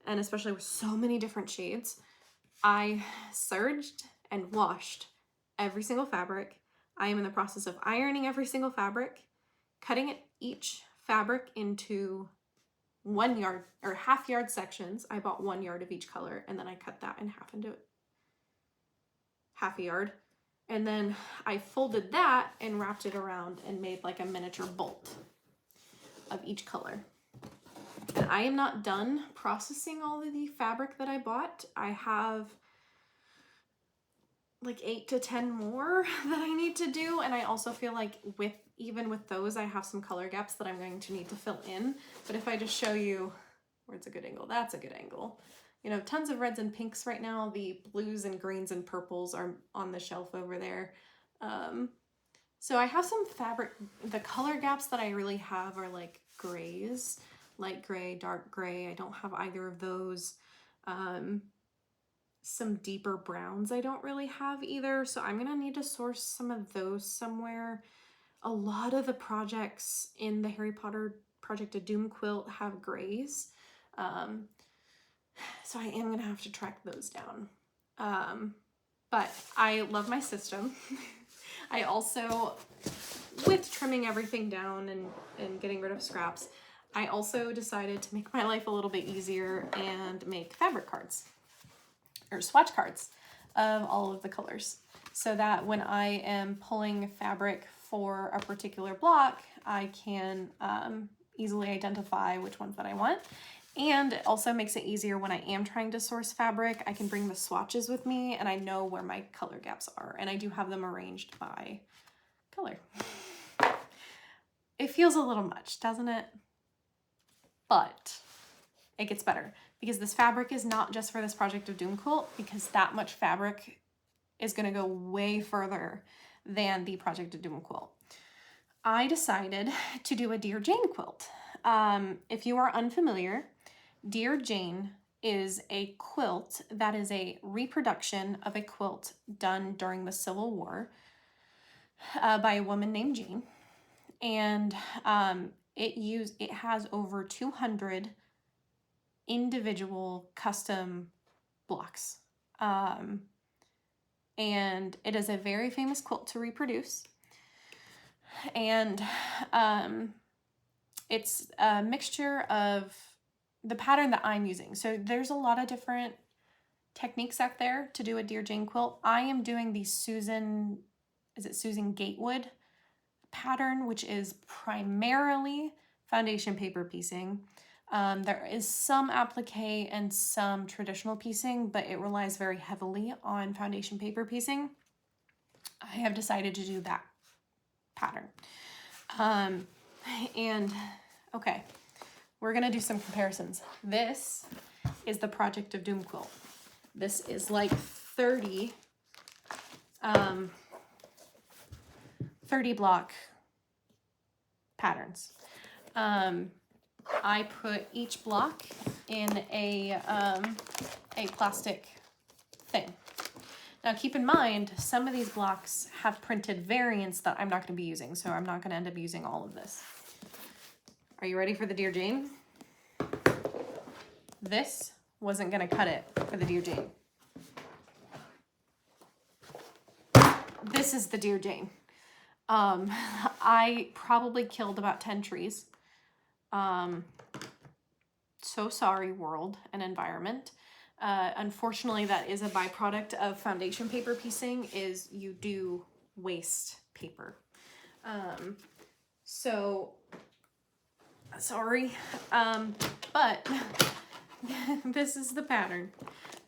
and especially with so many different shades. I serged and washed every single fabric. I am in the process of ironing every single fabric, cutting each fabric into 1 yard or half yard sections. I bought 1 yard of each color, and then I cut that in half into half a yard. And then I folded that and wrapped it around and made like a miniature bolt of each color. And I am not done processing all of the fabric that I bought. I have like 8 to 10 more that I need to do. And I also feel like even with those, I have some color gaps that I'm going to need to fill in. But if I just show you where's a good angle, that's a good angle. You know, tons of reds and pinks right now. The blues and greens and purples are on the shelf over there. So I have some fabric. The color gaps that I really have are like grays, light gray, dark gray. I don't have either of those. Some deeper browns I don't really have either. So I'm gonna need to source some of those somewhere. A lot of the projects in the Harry Potter Project of Doom quilt have grays. So I am gonna have to track those down. But I love my system. I also, with trimming everything down and getting rid of scraps, I also decided to make my life a little bit easier and make fabric cards or swatch cards of all of the colors, so that when I am pulling fabric for a particular block, I can easily identify which ones that I want. And it also makes it easier when I am trying to source fabric. I can bring the swatches with me and I know where my color gaps are, and I do have them arranged by color. It feels a little much, doesn't it? But it gets better because this fabric is not just for this Project of Doom quilt, because that much fabric is going to go way further than the Project of Doom quilt. I decided to do a Dear Jane quilt. If you are unfamiliar, Dear Jane is a quilt that is a reproduction of a quilt done during the Civil War by a woman named Jane. And it has over 200 individual custom blocks. And it is a very famous quilt to reproduce. And it's a mixture of the pattern that I'm using. So there's a lot of different techniques out there to do a Dear Jane quilt. I am doing the Susan Gatewood pattern, which is primarily foundation paper piecing. There is some applique and some traditional piecing, but it relies very heavily on foundation paper piecing. I have decided to do that pattern. And okay, we're gonna do some comparisons. This is the Project of Doom quilt. This is like 30 block patterns. I put each block in a plastic thing. Now keep in mind, some of these blocks have printed variants that I'm not going to be using, so I'm not going to end up using all of this. Are you ready for the Dear Jane? This wasn't going to cut it for the Dear Jane. This is the Dear Jane. I probably killed about 10 trees. So sorry, world and environment. Unfortunately, that is a byproduct of foundation paper piecing, is you do waste paper. So sorry. But this is the pattern.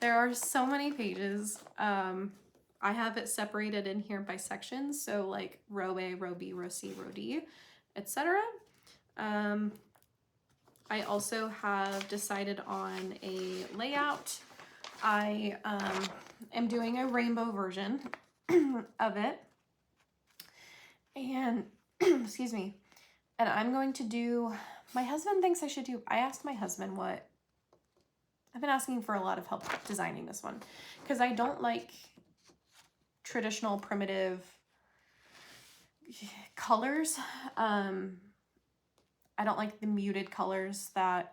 There are so many pages. I have it separated in here by sections, so like row A, row B, row C, row D, etc. I also have decided on a layout. I am doing a rainbow version of it, and excuse me, and I'm going to do, my husband thinks I should do, I asked my husband what, I've been asking for a lot of help designing this one, because I don't like traditional primitive colors. I don't like the muted colors that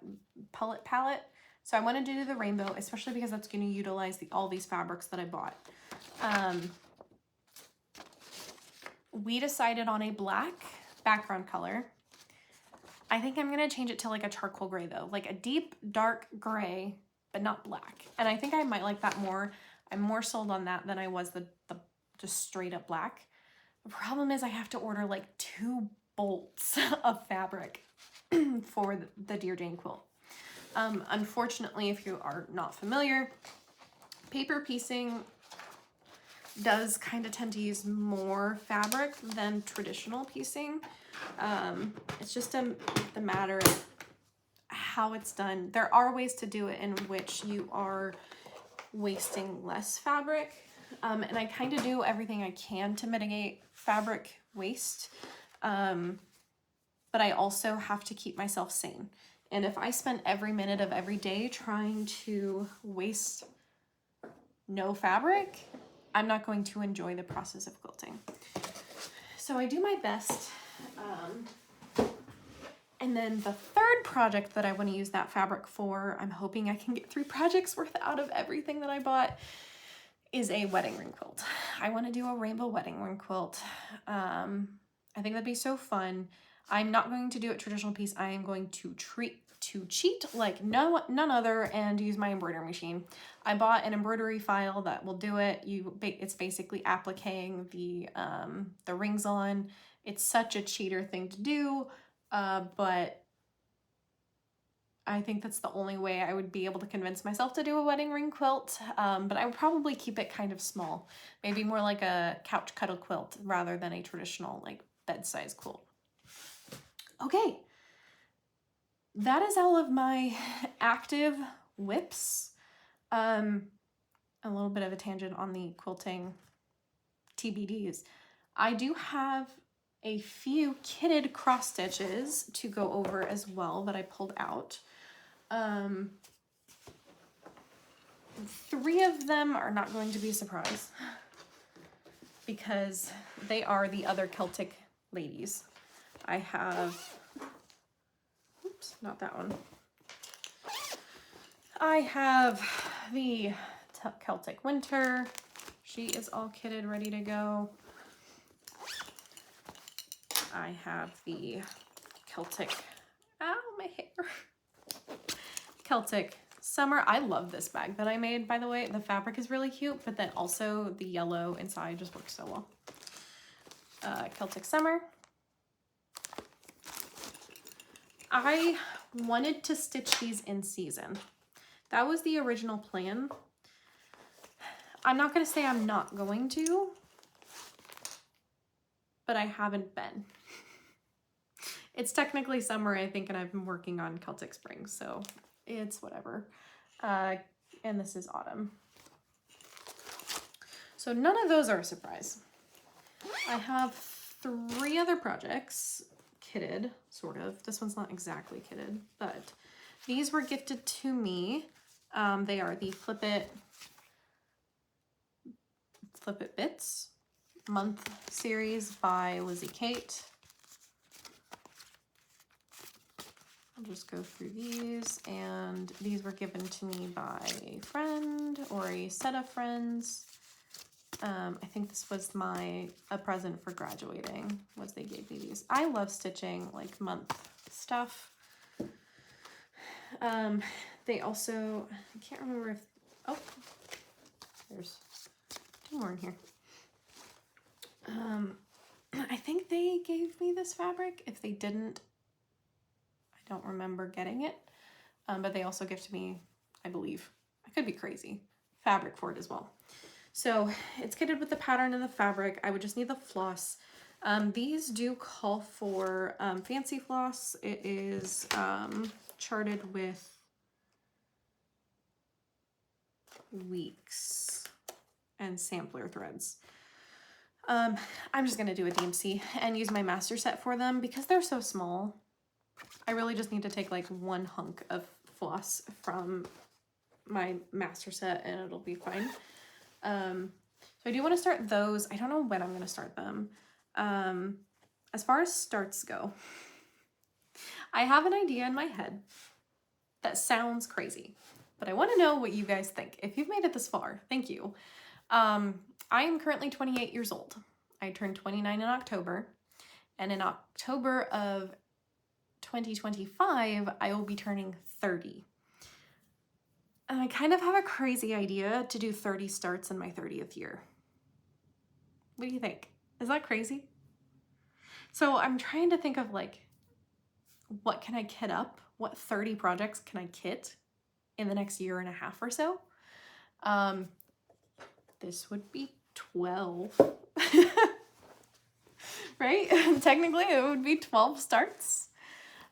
palette. So I wanted to do the rainbow, especially because that's going to utilize all these fabrics that I bought. We decided on a black background color. I think I'm going to change it to like a charcoal gray though, like a deep dark gray, but not black. And I think I might like that more. I'm more sold on that than I was the just straight up black. The problem is I have to order like 2 bolts of fabric for the Dear Jane quilt. Unfortunately, if you are not familiar, paper piecing does kind of tend to use more fabric than traditional piecing. It's just the matter of how it's done. There are ways to do it in which you are wasting less fabric. And I kind of do everything I can to mitigate fabric waste. But I also have to keep myself sane. And if I spend every minute of every day trying to waste no fabric, I'm not going to enjoy the process of quilting. So I do my best. And then the third project that I want to use that fabric for, I'm hoping I can get 3 projects worth out of everything that I bought, is a wedding ring quilt. I want to do a rainbow wedding ring quilt. I think that'd be so fun. I'm not going to do it traditional piece. I am going to cheat like none other and use my embroidery machine. I bought an embroidery file that will do it. It's basically appliquing the rings on. It's such a cheater thing to do, but I think that's the only way I would be able to convince myself to do a wedding ring quilt. But I would probably keep it kind of small, maybe more like a couch cuddle quilt rather than a traditional like bed-size quilt. Okay, that is all of my active WIPs. A little bit of a tangent on the quilting TBDs. I do have a few kitted cross stitches to go over as well that I pulled out. 3 of them are not going to be a surprise because they are the other Celtic ladies. I have, oops, not that one. I have the Celtic Winter. She is all kitted, ready to go. I have the Celtic, ow, my hair. Celtic Summer. I love this bag that I made, by the way. The fabric is really cute, but then also the yellow inside just works so well. Celtic Summer. I wanted to stitch these in season. That was the original plan. I'm not going to say I'm not going to, but I haven't been. It's technically summer, I think, and I've been working on Celtic Spring, so it's whatever. And this is autumn. So none of those are a surprise. I have 3 other projects kitted, sort of. This one's not exactly kitted, but these were gifted to me. They are the Flip It Bits month series by Lizzie Kate. I'll just go through these, and these were given to me by a friend or a set of friends. I think this was a present for graduating, was they gave me these. I love stitching like month stuff. They also, I can't remember if, oh, there's 2 more in here. I think they gave me this fabric. If they didn't, I don't remember getting it. But they also gifted me I believe. I could be crazy. Fabric for it as well. So it's kitted with the pattern and the fabric. I would just need the floss. These do call for fancy floss. It is charted with weeks and sampler threads. I'm just gonna do a DMC and use my master set for them because they're so small. I really just need to take like one hunk of floss from my master set and it'll be fine. So I do want to start those. I don't know when I'm going to start them. As far as starts go, I have an idea in my head that sounds crazy, but I want to know what you guys think. If you've made it this far, thank you. I am currently 28 years old. I turned 29 in October, and in October of 2025, I will be turning 30. And I kind of have a crazy idea to do 30 starts in my 30th year. What do you think? Is that crazy? So I'm trying to think of like, what can I kit up? What 30 projects can I kit in the next year and a half or so? This would be 12, right? Technically it would be 12 starts.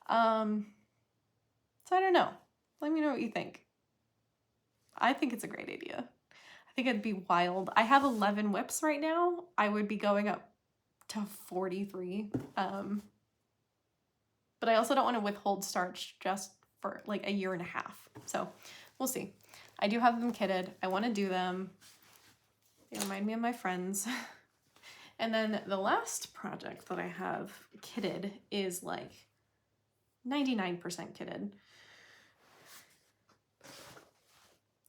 So I don't know. Let me know what you think. I think it's a great idea. I think it'd be wild. I have 11 WIPs right now. I would be going up to 43. But I also don't want to withhold starch just for like a year and a half. So we'll see. I do have them kitted. I want to do them. They remind me of my friends. And then the last project that I have kitted is like 99% kitted.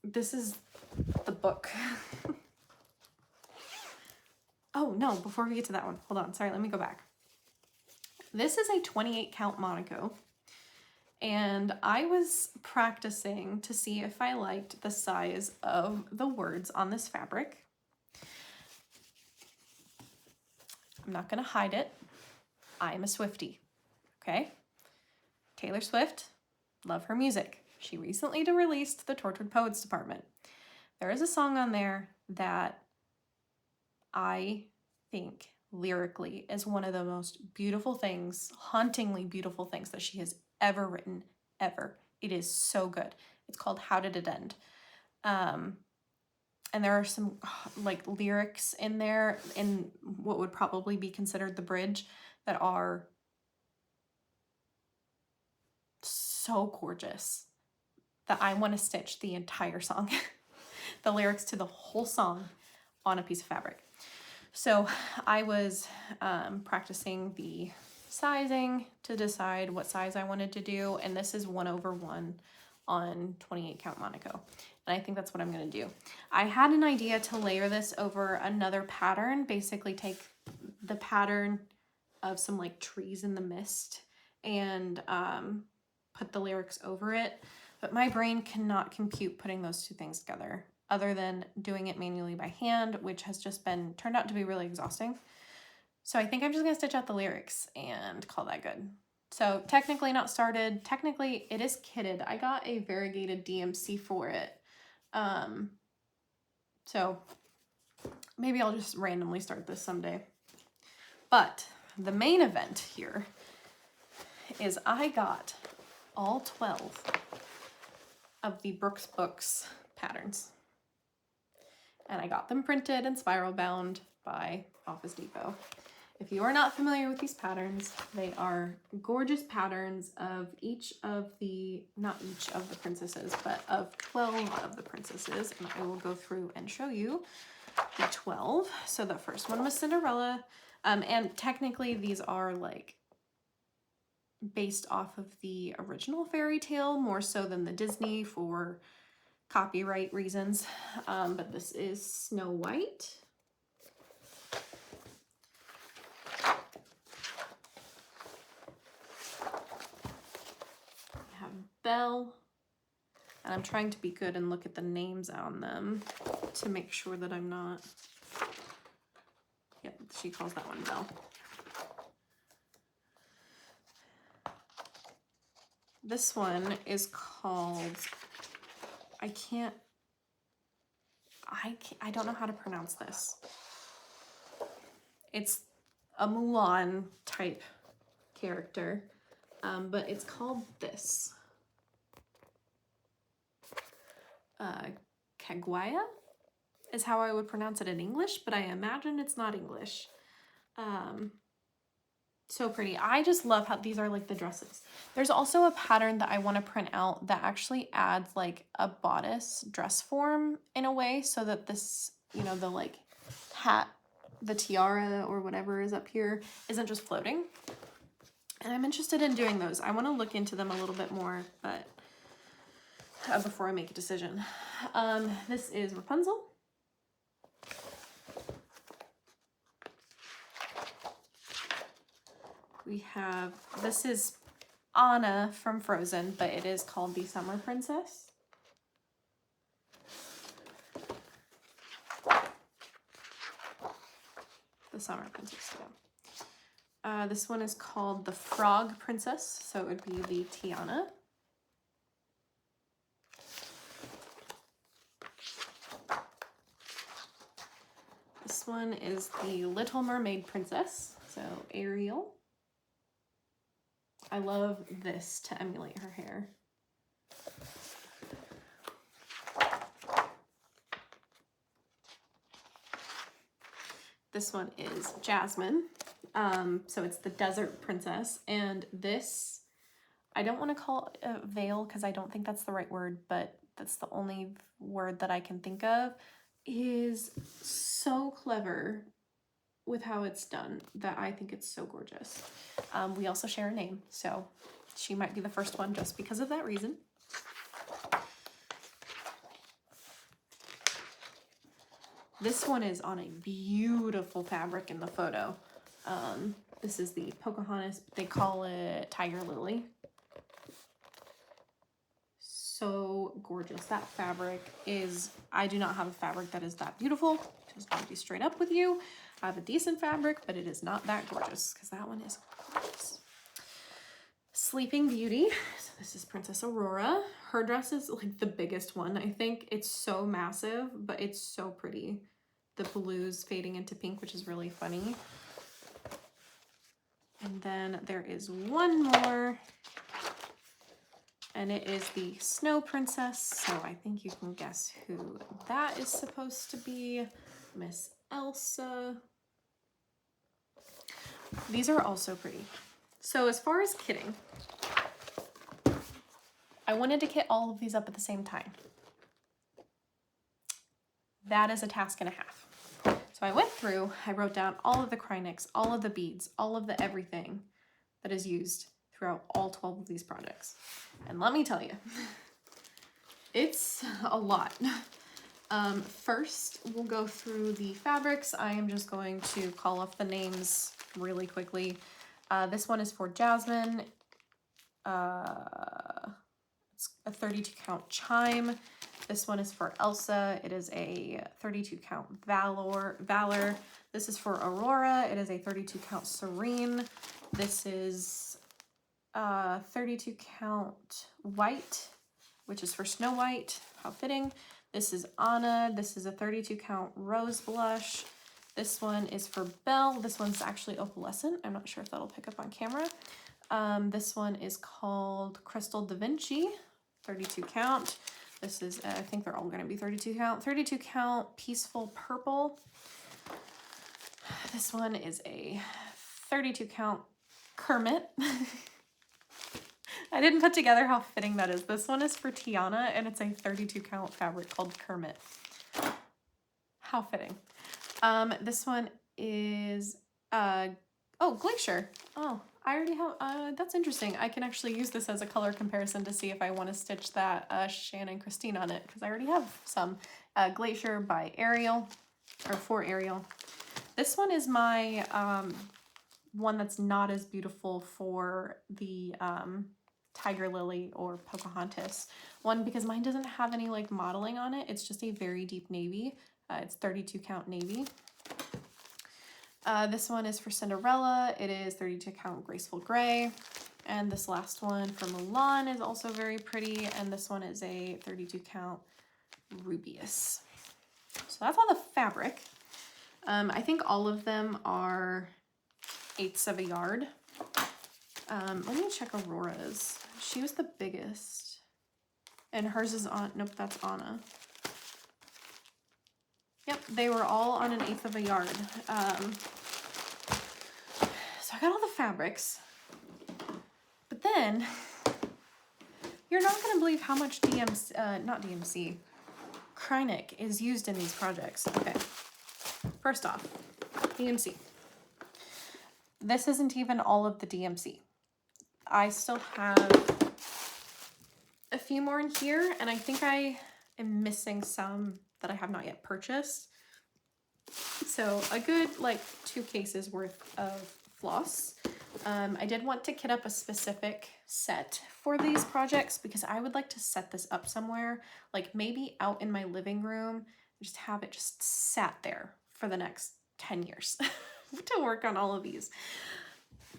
This is the book. Oh no, before we get to that one, hold on, sorry, let me go back. This is a 28 count Monaco, and I was practicing to see if I liked the size of the words on this fabric. I'm not gonna hide it. I'm a Swiftie, okay? Taylor Swift, love her music. She recently released the Tortured Poets Department. There is a song on there that I think lyrically is one of the most beautiful things, hauntingly beautiful things that she has ever written, ever. It is so good. It's called How Did It End? And there are some like lyrics in there in what would probably be considered the bridge that are so gorgeous that I want to stitch the entire song, the lyrics to the whole song on a piece of fabric. So I was practicing the sizing to decide what size I wanted to do, and this is 1/1 on 28 count Monaco, and I think that's what I'm going to do. I had an idea to layer this over another pattern, basically take the pattern of some like trees in the mist and put the lyrics over it, but my brain cannot compute putting those two things together other than doing it manually by hand, which has just turned out to be really exhausting. So I think I'm just gonna stitch out the lyrics and call that good. So technically not started, technically it is kitted. I got a variegated DMC for it. So maybe I'll just randomly start this someday. But the main event here is I got all 12 of the Brooks Books patterns. And I got them printed and spiral bound by Office Depot. If you are not familiar with these patterns, they are gorgeous patterns of not each of the princesses, but of 12 of the princesses. And I will go through and show you the 12. So the first one was Cinderella. And technically these are like based off of the original fairy tale more so than the Disney for copyright reasons. But this is Snow White. We have Belle. And I'm trying to be good and look at the names on them to make sure that I'm not. Yep, she calls that one Belle. This one is called I don't know how to pronounce this. It's a Mulan type character, but it's called this. Kaguya is how I would pronounce it in English, but I imagine it's not English. So pretty. I just love how these are like the dresses. There's also a pattern that I want to print out that actually adds like a bodice dress form in a way so that this, you know, the like hat, the tiara or whatever is up here isn't just floating. And I'm interested in doing those. I want to look into them a little bit more, but before I make a decision. This is Rapunzel. We have, this is Anna from Frozen, but it is called the Summer Princess. The Summer Princess, yeah. This one is called the Frog Princess, so it would be the Tiana. This one is the Little Mermaid Princess, so Ariel. I love this to emulate her hair. This one is Jasmine. So it's the Desert Princess, and this, I don't want to call it a veil because I don't think that's the right word, but that's the only word that I can think of, is so clever with how it's done that I think it's so gorgeous. We also share a name, so she might be the first one just because of that reason. This one is on a beautiful fabric in the photo. This is the Pocahontas, they call it Tiger Lily. So gorgeous. That fabric is, I do not have a fabric that is that beautiful. Just going to be straight up with you. I have a decent fabric, but it is not that gorgeous because that one is gorgeous. Sleeping Beauty. So this is Princess Aurora. Her dress is like the biggest one. I think it's so massive, but it's so pretty. The blues fading into pink, which is really funny. And then there is one more, and it is the Snow Princess. So I think you can guess who that is supposed to be. Miss Elsa. These are also pretty. So as far as kitting, I wanted to kit all of these up at the same time. That is a task and a half. So I went through, I wrote down all of the Krynics, all of the beads, all of the everything that is used throughout all 12 of these projects. And let me tell you, it's a lot. First, we'll go through the fabrics. I am just going to call off the names really quickly. This one is for Jasmine. It's a 32 count chime. This one is for Elsa. It is a 32 count Valor. This is for Aurora. It is a 32 count Serene. This is 32 count White, which is for Snow White. How fitting. This is Anna. This is a 32 count Rose Blush. This one is for Belle. This one's actually opalescent. I'm not sure if that'll pick up on camera. This one is called Crystal Da Vinci, 32 count. This is, I think they're all going to be 32 count. 32 count Peaceful Purple. This one is a 32 count Kermit. I didn't put together how fitting that is. This one is for Tiana, and it's a 32 count fabric called Kermit. How fitting. This one is, oh, Glacier. Oh, I already have, that's interesting. I can actually use this as a color comparison to see if I want to stitch that Shannon Christine on it, because I already have some. Glacier by Ariel, or for Ariel. This one is my one that's not as beautiful for the Tiger Lily or Pocahontas one, because mine doesn't have any like modeling on it. It's just a very deep navy. It's 32 count navy. This one is for Cinderella. It is 32 count Graceful Gray. And this last one from Milan is also very pretty. And this one is a 32 count Rubius. So that's all the fabric. I think all of them are 1/8 of a yard. Let me check Aurora's. She was the biggest. And hers is on, nope, that's Anna. Yep, they were all on 1/8 of a yard. So I got all the fabrics. But then, you're not going to believe how much Kreinik is used in these projects. Okay, first off, DMC. This isn't even all of the DMC. I still have a few more in here, and I think I am missing some that I have not yet purchased. So a good like 2 cases worth of floss. I did want to kit up a specific set for these projects because I would like to set this up somewhere, like maybe out in my living room, just have it just sat there for the next 10 years to work on all of these.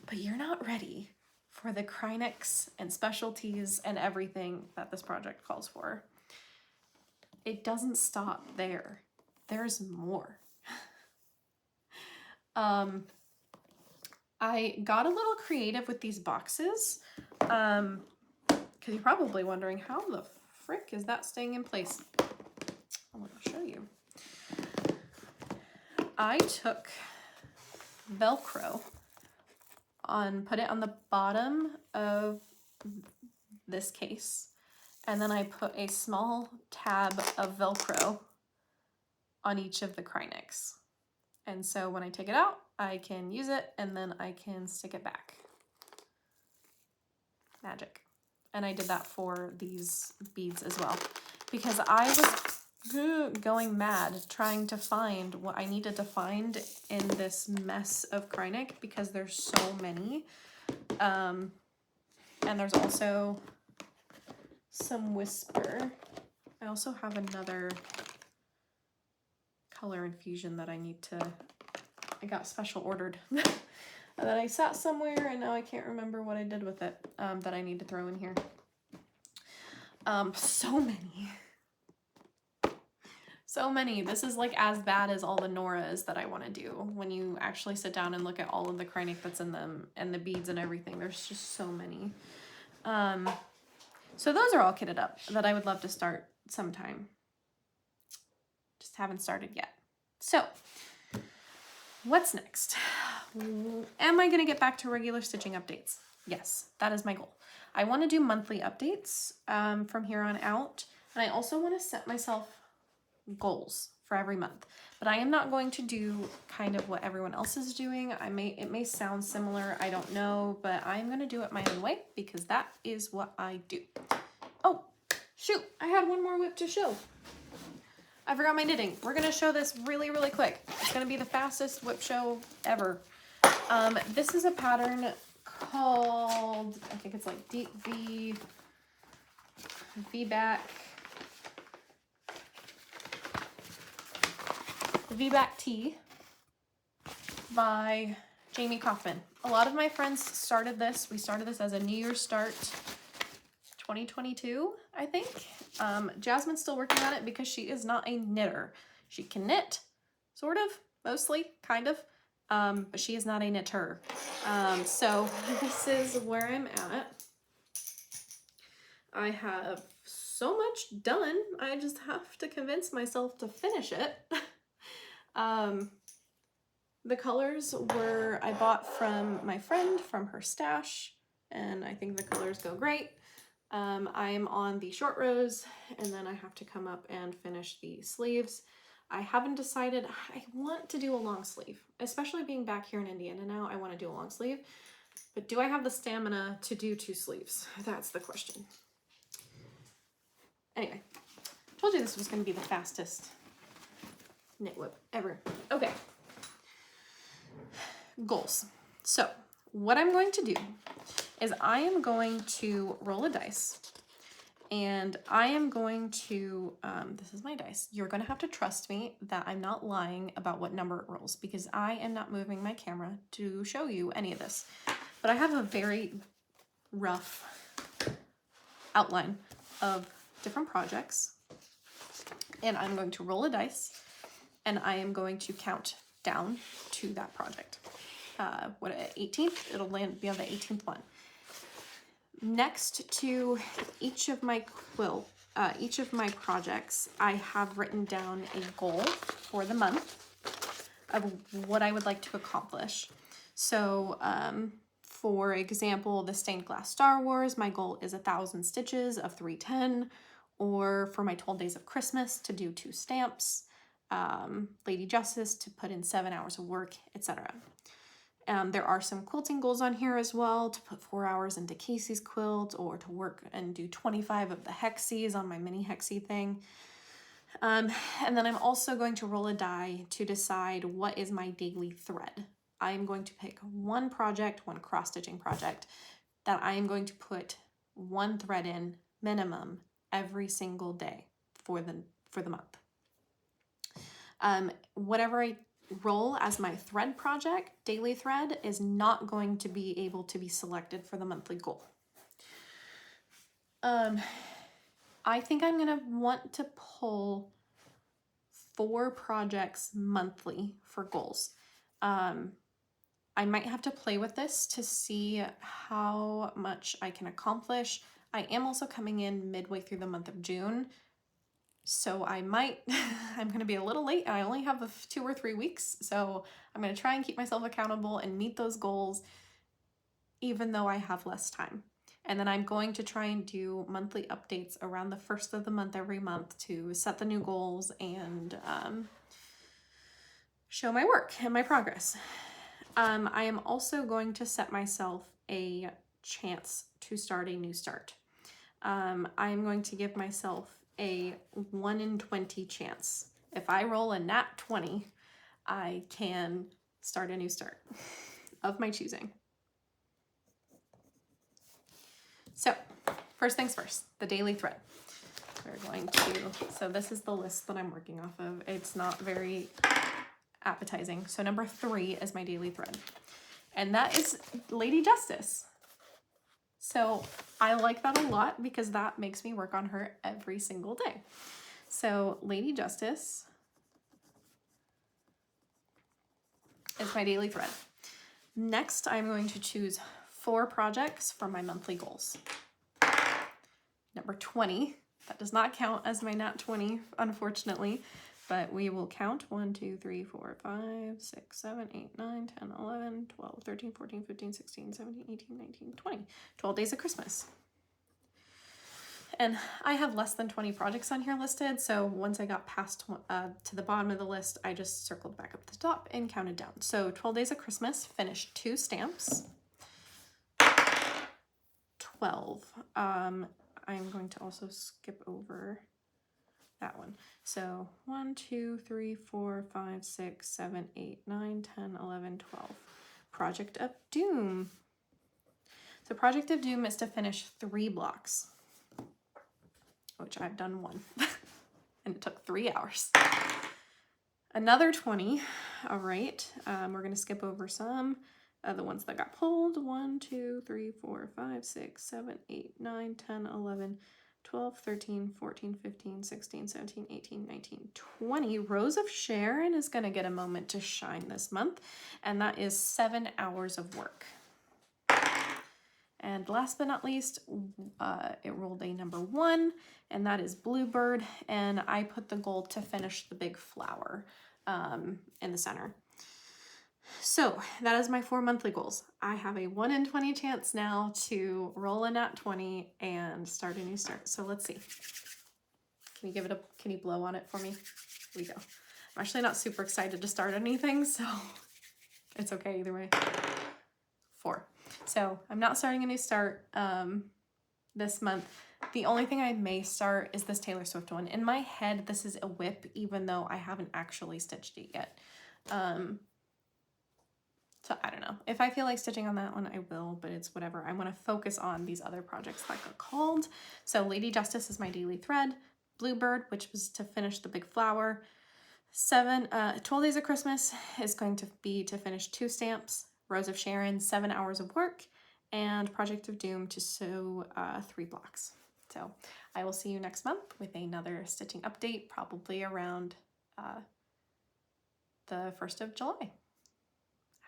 But you're not ready for the Kreiniks and specialties and everything that this project calls for. It doesn't stop there. There's more. I got a little creative with these boxes, because you're probably wondering, how the frick is that staying in place? I want to show you. I took Velcro put it on the bottom of this case, and then I put a small tab of Velcro on each of the Kreiniks. And so when I take it out, I can use it and then I can stick it back. Magic. And I did that for these beads as well, because I was going mad trying to find what I needed to find in this mess of Kreinik, because there's so many. And there's also some Whisper. I also have another color infusion that I got special ordered that I sat somewhere and now I can't remember what I did with it, that I need to throw in here. So many. So many. This is like as bad as all the Noras that I want to do. When you actually sit down and look at all of the Kreinik that's in them and the beads and everything, there's just so many. So those are all kitted up that I would love to start sometime. Just haven't started yet. So what's next? Am I going to get back to regular stitching updates? Yes, that is my goal. I want to do monthly updates from here on out. And I also want to set myself goals for every month. But I am not going to do kind of what everyone else is doing. It may sound similar, I don't know, but I'm going to do it my own way because that is what I do. Oh, shoot, I had one more WIP to show. I forgot my knitting. We're going to show this really, really quick. It's going to be the fastest WIP show ever. This is a pattern called, I think it's like Deep V-back tee by Jamie Kaufman. A lot of my friends started this. We started this as a New Year's start 2022, I think. Jasmine's still working on it because she is not a knitter. She can knit, sort of, mostly, kind of, but she is not a knitter. So this is where I'm at. I have so much done. I just have to convince myself to finish it. The colors I bought from my friend from her stash, and I think the colors go great. I'm on the short rows, and then I have to come up and finish the sleeves. I haven't decided. I want to do a long sleeve, especially being back here in Indiana now. I want to do a long sleeve, but do I have the stamina to do 2 sleeves? That's the question. Anyway, told you this was going to be the fastest knit WIP ever. Okay. Goals. So what I'm going to do is I am going to roll a dice, and I am going to, this is my dice. You're going to have to trust me that I'm not lying about what number it rolls, because I am not moving my camera to show you any of this. But I have a very rough outline of different projects, and I'm going to roll a dice, and I am going to count down to that project. 18th? It'll be on the 18th one. Next to each of my projects, I have written down a goal for the month of what I would like to accomplish. So, for example, the stained glass Star Wars, my goal is 1,000 stitches of 310, or for my 12 days of Christmas to do 2 stamps, Lady Justice to put in 7 hours of work, etc. There are some quilting goals on here as well, to put 4 hours into Casey's quilt, or to work and do 25 of the hexies on my mini hexie thing. And then I'm also going to roll a die to decide what is my daily thread. I am going to pick one project, one cross-stitching project, that I am going to put 1 thread in minimum every single day for the month. Whatever I roll as my thread project, daily thread, is not going to be able to be selected for the monthly goal. I think I'm gonna want to pull 4 projects monthly for goals. I might have to play with this to see how much I can accomplish. I am also coming in midway through the month of June, so I'm gonna be a little late, and I only have 2 or 3 weeks, so I'm gonna try and keep myself accountable and meet those goals even though I have less time. And then I'm going to try and do monthly updates around the 1st of the month every month to set the new goals and show my work and my progress. I am also going to set myself a chance to start a new start. I'm going to give myself a 1 in 20 chance. If I roll a nat 20, I can start a new start of my choosing. So, first things first, the daily thread. We're going to, so this is the list that I'm working off of. It's not very appetizing. So number 3 is my daily thread, and that is Lady Justice. So I like that a lot because that makes me work on her every single day. So Lady Justice is my daily thread. Next, I'm going to choose 4 projects for my monthly goals. Number 20, that does not count as my nat 20, unfortunately, but we will count 1, 2, 3, 4, 5, 6, 7, 8, 9, 10, 11, 12, 13, 14, 15, 16, 17, 18, 19, 20. 12 days of Christmas. And I have less than 20 projects on here listed, so once I got past to the bottom of the list, I just circled back up to the top and counted down. So 12 days of Christmas, finished 2 stamps. 12. I'm going to also skip over that one. So 1, 2, 3, 4, 5, 6, 7, 8, 9, 10, 11, 12. Project of Doom. So Project of Doom is to finish 3 blocks, which I've done 1, and it took 3 hours. Another 20. All right, we're going to skip over some. The ones that got pulled. 1, 2, 3, 4, 5, 6, 7, 8, 9, 10, 11, 12, 13, 14, 15, 16, 17, 18, 19, 20. Rose of Sharon is going to get a moment to shine this month, and that is 7 hours of work. And last but not least, it rolled a number 1, and that is Bluebird, and I put the goal to finish the big flower in the center. So that is my 4 monthly goals. I have a 1 in 20 chance now to roll a nat 20 and start a new start. So let's see. Can you blow on it for me? Here we go. I'm actually not super excited to start anything, so it's okay either way. 4. So I'm not starting a new start this month. The only thing I may start is this Taylor Swift one. In my head, this is a WIP, even though I haven't actually stitched it yet. So I don't know. If I feel like stitching on that one, I will, but it's whatever. I want to focus on these other projects that got called. So Lady Justice is my daily thread. Bluebird, which was to finish the big flower. 12 Days of Christmas is going to be to finish 2 stamps. Rose of Sharon, 7 hours of work. and Project of Doom to sew 3 blocks. So I will see you next month with another stitching update, probably around the 1st of July.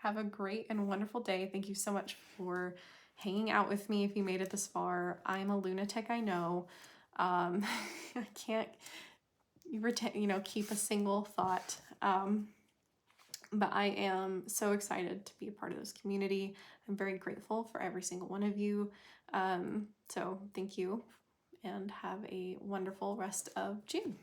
Have a great and wonderful day. Thank you so much for hanging out with me if you made it this far. I'm a lunatic, I know. I can't keep a single thought. But I am so excited to be a part of this community. I'm very grateful for every single one of you. So thank you and have a wonderful rest of June.